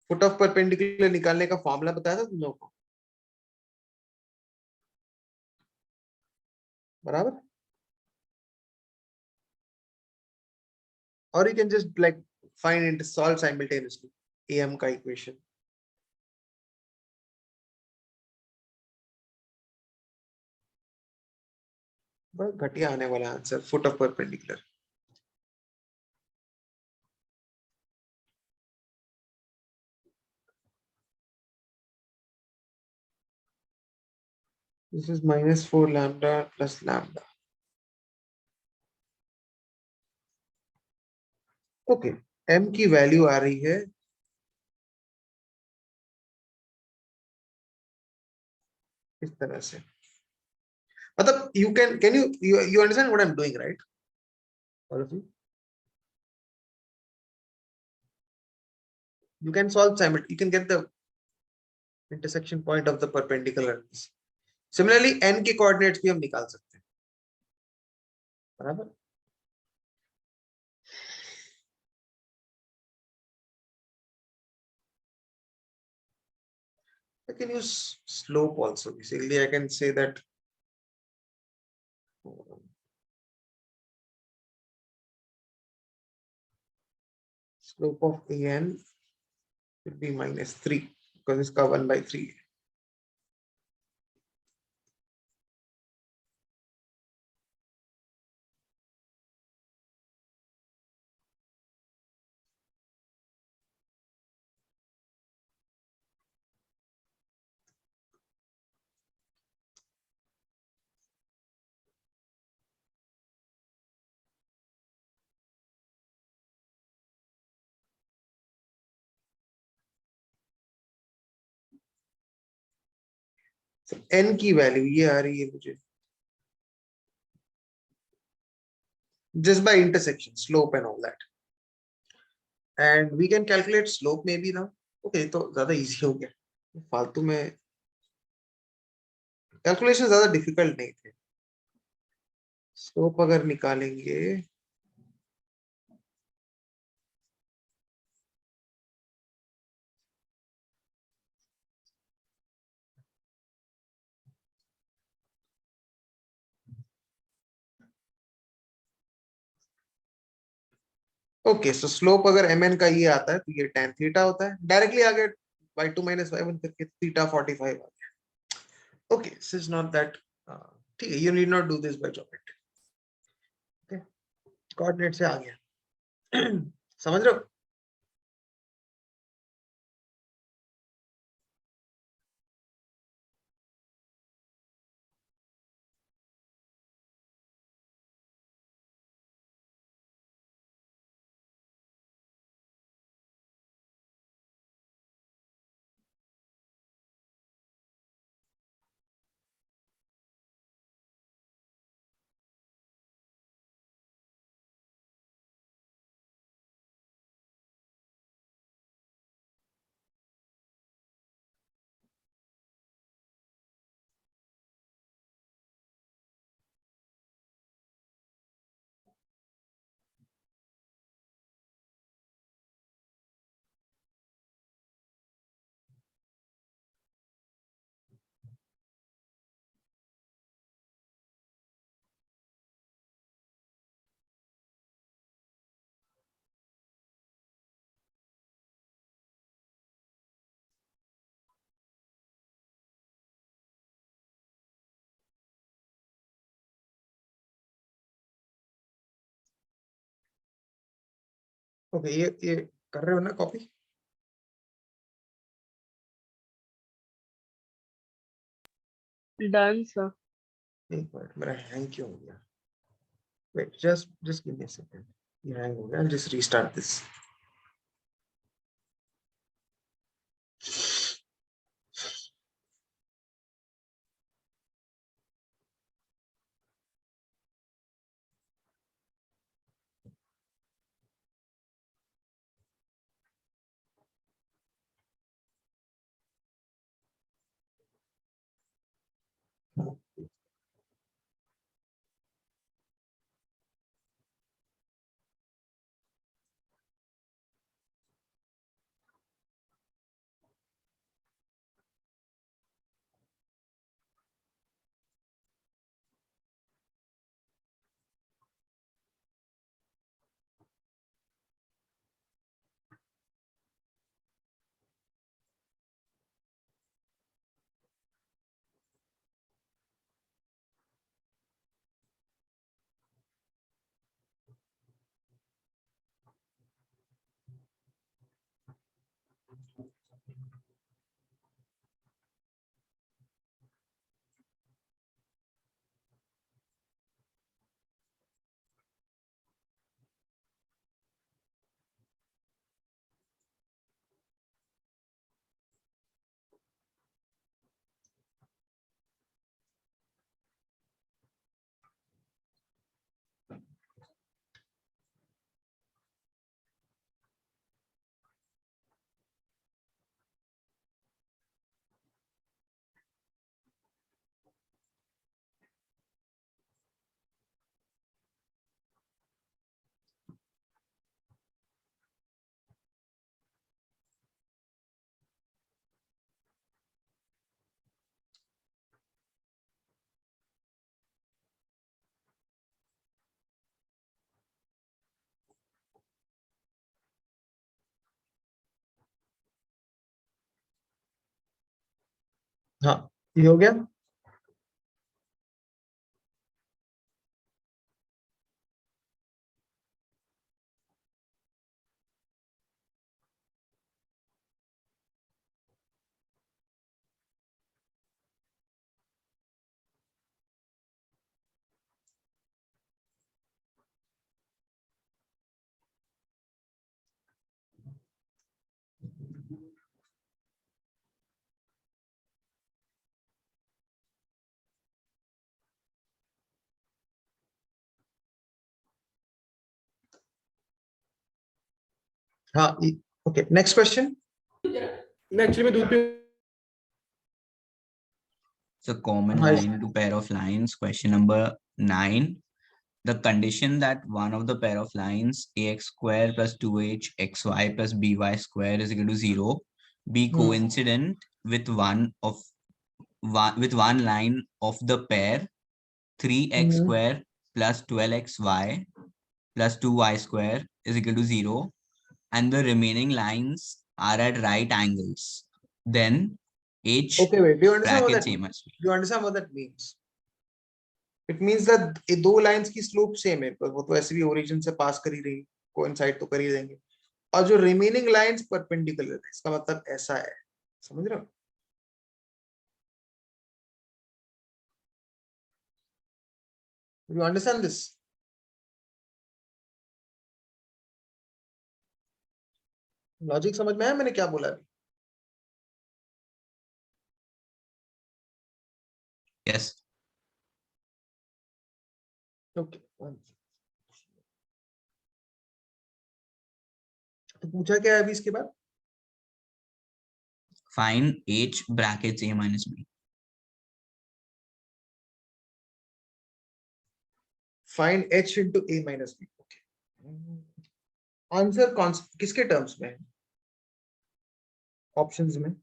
Speaker 1: Foot of perpendicular निकालने का फॉर्मूला बताया था तुम लोगों को, बराबर. और you can just like find and solve simultaneously am का इक्वेशन. बड़ा घटिया आने वाला answer foot of perpendicular. This is minus 4 lambda plus lambda. Okay, m की वैल्यू आ रही है इस तरह से. मतलब you can you understand what I'm doing, right? All of you. You can solve simultaneously. You can get the intersection point of the perpendicular. Similarly, n के coordinates भी हम निकाल सकते हैं, बराबर. I can use slope also. Basically, I can say that slope of an will be minus 3 because it's 1/3. So n की value ये आ रही है मुझे just by intersection, slope and all that. And we can calculate slope maybe now. Okay, तो ज्यादा easy हो गया, फालतू में कैलकुलेशन ज्यादा डिफिकल्ट नहीं थे. स्लोप अगर निकालेंगे ओके. सो स्लोप अगर mn का ये आता है तो ये tan थीटा होता है. डायरेक्टली आ गया y2 minus y1 करके थीटा 45 आ गया. Okay, this is not that. ठीक है, you need not do this by geometry. Okay, coordinate से आ गया. समझ रहे हो? ओके, ये कर रहे हो ना कॉपी?
Speaker 5: Done sir.
Speaker 1: एक मिनट, मेरा हैंग क्यों हो गया? Wait, just give me a second. ये हैंग हो गया, I'll just restart this. हाँ, ये हो गया। हाँ, ओके, नेक्स्ट क्वेश्चन। एक्चुअली मैं दूध पे।
Speaker 6: So common
Speaker 1: हाँ,
Speaker 6: line to pair of lines. Question number 9. The condition that one of the pair of lines ax square plus 2h xy plus by square is equal to 0 be coincident with one line of the pair 3x square plus 12xy plus 2y square is equal to 0 and the remaining lines are at right angles. Then h
Speaker 1: okay, wait, do you understand what
Speaker 6: brackets
Speaker 1: that
Speaker 6: a
Speaker 1: means?
Speaker 6: must be.
Speaker 1: Do you understand what that means? It means that ये दो lines की slope same है, वो तो ऐसे भी origin से पास कर ही रही, कोइंसाइड तो कर ही देंगे, और जो रिमेनिंग लाइंस परपेंडिकुलर है, इसका मतलब ऐसा है, समझ रहे हो? You understand this? लॉजिक समझ में आया मैंने क्या बोला अभी?
Speaker 6: Yes.
Speaker 1: ओके, तो पूछा क्या है अभी इसके बाद?
Speaker 6: Find h brackets a minus b.
Speaker 1: Find h into a minus b. Okay, answer किसके टर्म्स में है? ऑप्शंस में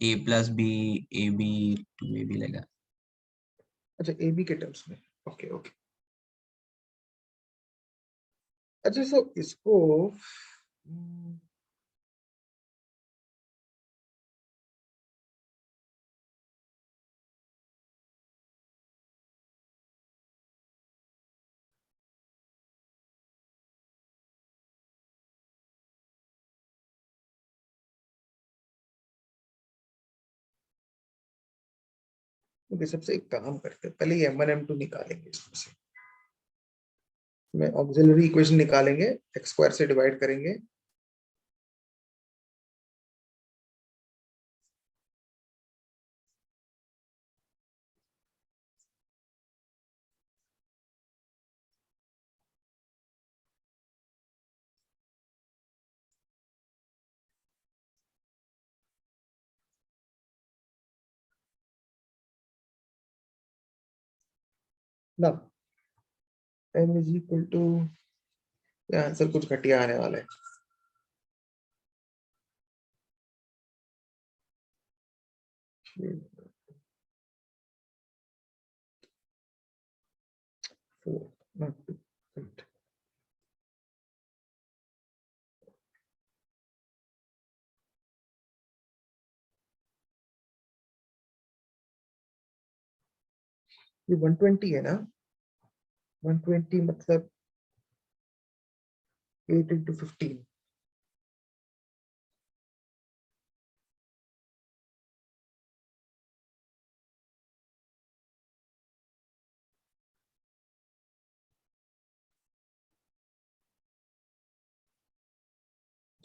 Speaker 6: A plus b, ab to ab like that.
Speaker 1: अच्छा, ए बी के टर्म्स में। ओके ओके, अच्छा, सो इसको ओके, सबसे एक काम करते हैं, पहले m1 m2 निकालेंगे इसमें से। मैं ऑक्सिलरी इक्वेशन निकालेंगे, x स्क्वायर से डिवाइड करेंगे। ना m is equal to, answer कुछ घटिया आने वाला है। Four, not two. Right. ये 120 है ना, 120 मतलब 8 into 15,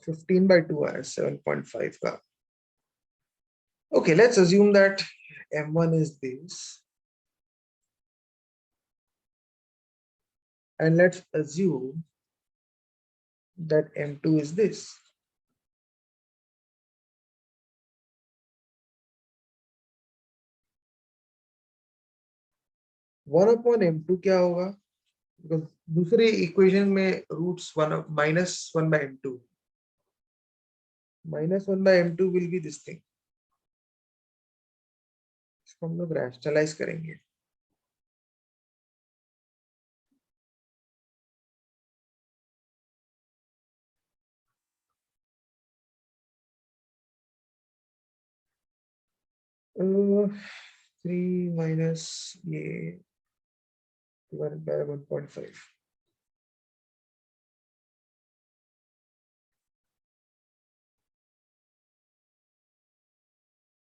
Speaker 1: फिफ्टीन by 2 है 7.5 का। Okay, let's assume that m1 is this, and let's assume that m2 is this. One upon m2 क्या होगा? Because दूसरे इक्वेशन में roots -1 by m2, -1 by m2 will be this thing. इसको हम लोग rationalise करेंगे। Uh, 3 minus ये divided by 1.5.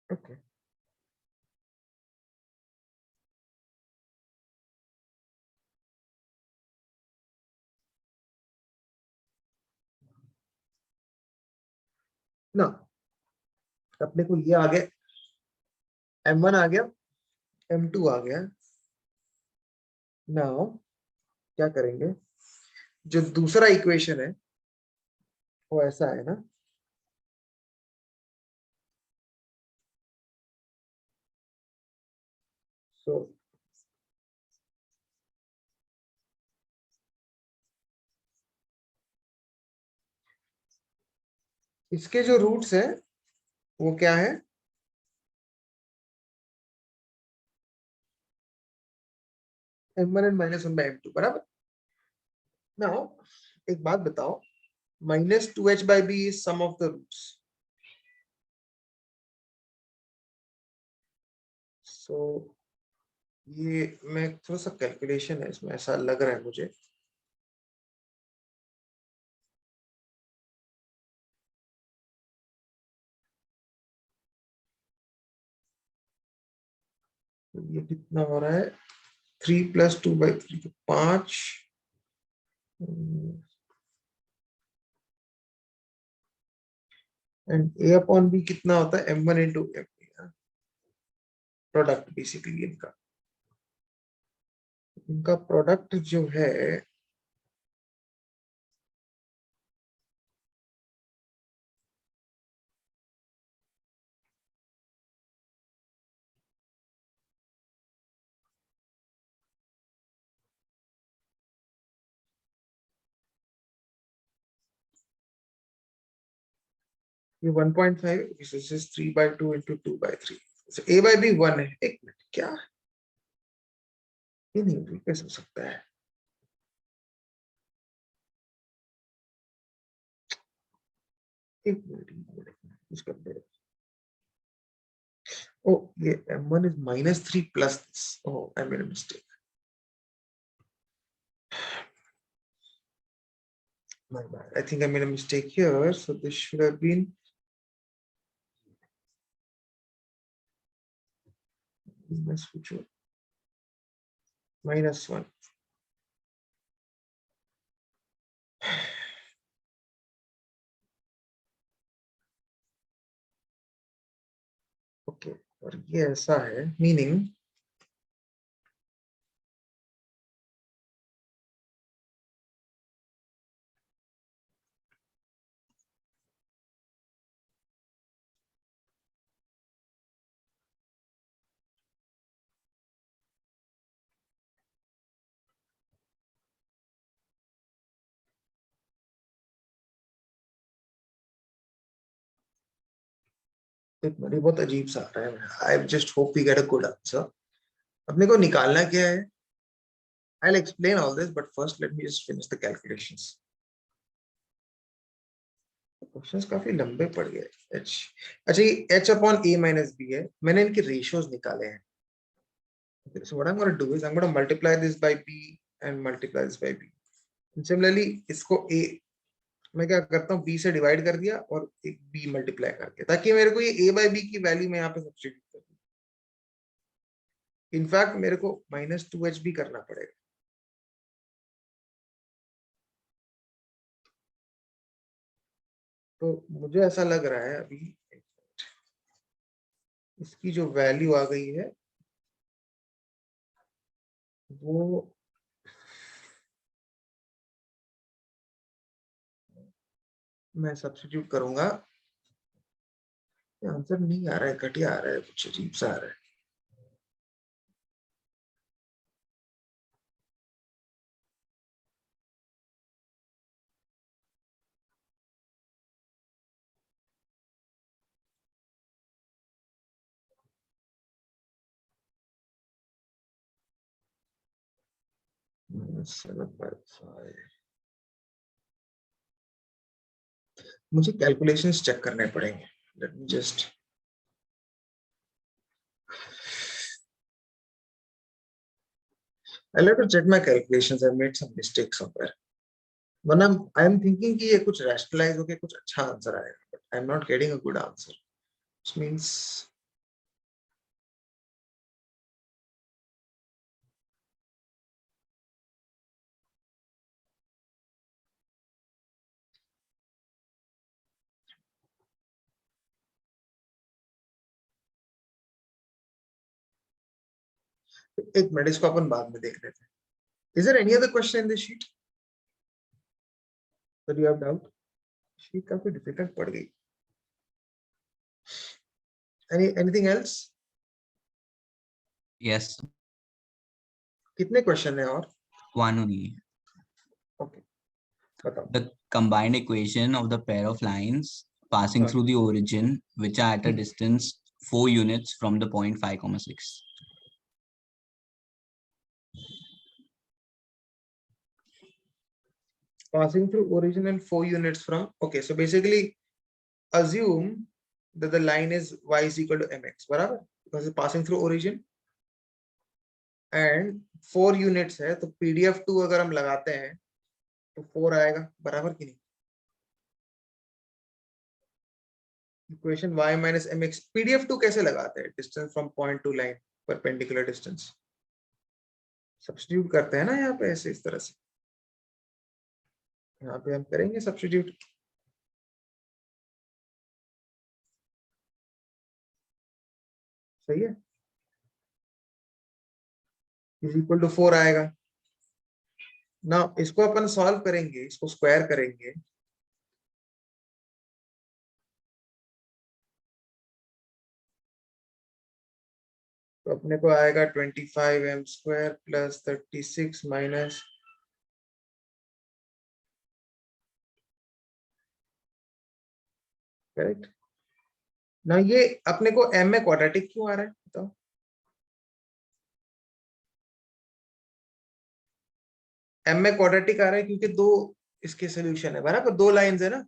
Speaker 1: Okay. ना अपने को ये आ गया, m1 आ गया, m2 आ गया। नाउ क्या करेंगे, जो दूसरा इक्वेशन है वो ऐसा है ना, सो इसके जो रूट्स है वो क्या है, m1 and -1 by m2 बराबर। नाउ एक बात बताओ, -2h by b is sum of the roots, so ये मैं थोड़ा सा कैलकुलेशन है इसमें, ऐसा लग रहा है मुझे। तो ये कितना हो रहा है, 3 + 2 by 3 तो 5, एंड a अपॉन b कितना होता है, m1 into m2, product basically इनका प्रोडक्ट जो है ये 1.5, this is 3 by 2 into 2 by 3, so a by b 1 है। एक मिनट, क्या ये नहीं कैसे हो सकता है, एक मिनट इसका, ओ ये m1 is -3 plus this, oh I made a mistake, my bad, I think I made a mistake here, so this should have been -1. Okay, और ये ऐसा है, मीनिंग मेरी बहुत अजीब सा आ रहा है। I just hope we get a good answer. अपने को निकालना क्या है? I'll explain all this, but first let me just finish the calculations. Questions काफी लंबे पड़ गए। h, अच्छा ये h upon a minus b है, मैंने इनके रेशियोज निकाले हैं। Okay, so what I'm going to do is I'm going to multiply this by b and multiply this by b. And similarly इसको a मैं क्या करता हूँ, b से डिवाइड कर दिया और एक b मल्टीप्लाई कर दिया, ताकि मेरे को ये a by b की वैल्यू में यहाँ पे सब्स्टिट्यूट कर दूं। इनफैक्ट मेरे को -2h भी करना पड़ेगा। तो मुझे ऐसा लग रहा है अभी इसकी जो वैल्यू आ गई है वो मैं सब्स्टिट्यूट करूंगा। आंसर नहीं आ रहा है, घटिया आ रहा है, कुछ अजीब सा आ रहा है। मुझे कैलकुलेशंस चेक करने पड़ेंगे। Let me just I'll have to check my calculations. I made some mistakes somewhere. When I'm thinking कि ये कुछ rationalize होके कुछ अच्छा आंसर आएगा, but I'm not getting a good answer. Which means एक मिनट, इसको अपन बाद में देख लेते हैं। Is there any other question in this sheet? Do you have doubt? Sheet काफी difficult पड़ गई। Anything else?
Speaker 6: Yes,
Speaker 1: कितने क्वेश्चन है और?
Speaker 6: one only.
Speaker 1: Okay, बताओ।
Speaker 6: The combined equation of the pair of lines passing
Speaker 1: हाँ।
Speaker 6: through the origin, which are at a distance 4 units from the point 5,6.
Speaker 1: Passing through origin and 4 units from. Okay, so basically assume that the line is y is equal to mx, बराबर, because it's passing through origin and 4 units है, तो PDF2 अगर हम लगाते हैं तो 4 आएगा, बराबर कि नहीं? Equation y minus mx, PDF2 कैसे लगाते हैं? Distance from point two line, perpendicular distance substitute करते हैं ना यहाँ पे, ऐसे इस तरह से। यहाँ पे हम करेंगे सब्स्टिट्यूट। सही है, इज इक्वल टू 4 आएगा ना। इसको अपन सॉल्व करेंगे, इसको स्क्वायर करेंगे, तो अपने को आएगा 25m² प्लस 36 माइनस करेक्ट ना। ये अपने को m में क्वाड्रेटिक क्यों आ रहा है बताओ? m में क्वाड्रेटिक आ रहा है क्योंकि दो इसके सोल्यूशन है, बराबर, दो लाइंस है ना।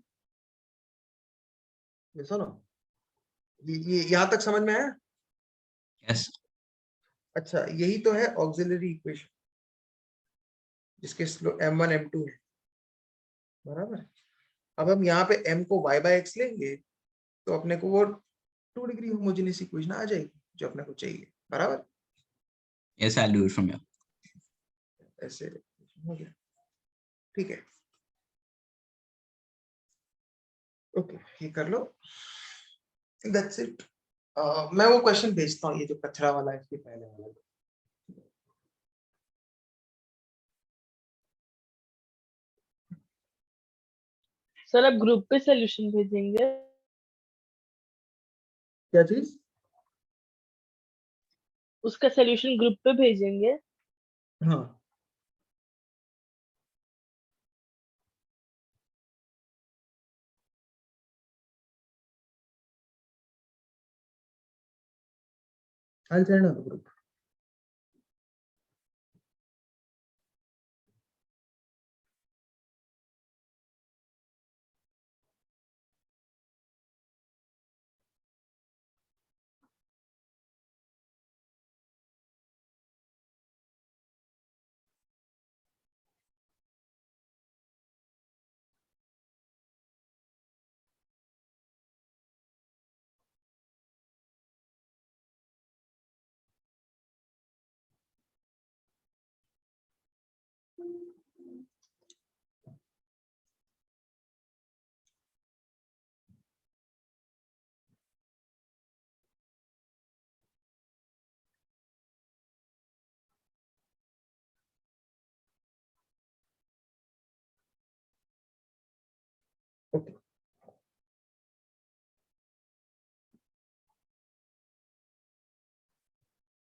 Speaker 1: ये सुनो, ये यहां तक समझ में आया?
Speaker 6: Yes.
Speaker 1: अच्छा, यही तो है ऑक्सिलरी इक्वेशन जिसके m1 m2 है, बराबर। अब हम यहाँ पे m को y/x लेंगे तो अपने को वो 2 डिग्री होमोजेनियस इक्वेशन आ जाएगी जो अपने को चाहिए। बराबर,
Speaker 6: Yes, I'll do it from here.
Speaker 1: ऐसे हो गया, ठीक है। ओके, ये कर लो, दैट्स इट। मैं वो क्वेश्चन भेजता हूँ, ये जो कचरा वाला है इसके पहले वाला।
Speaker 5: सर आप ग्रुप पे सोल्यूशन भेजेंगे?
Speaker 1: क्या चीज?
Speaker 5: उसका सोल्यूशन ग्रुप पे भेजेंगे?
Speaker 1: हाँ, I'll send on the group.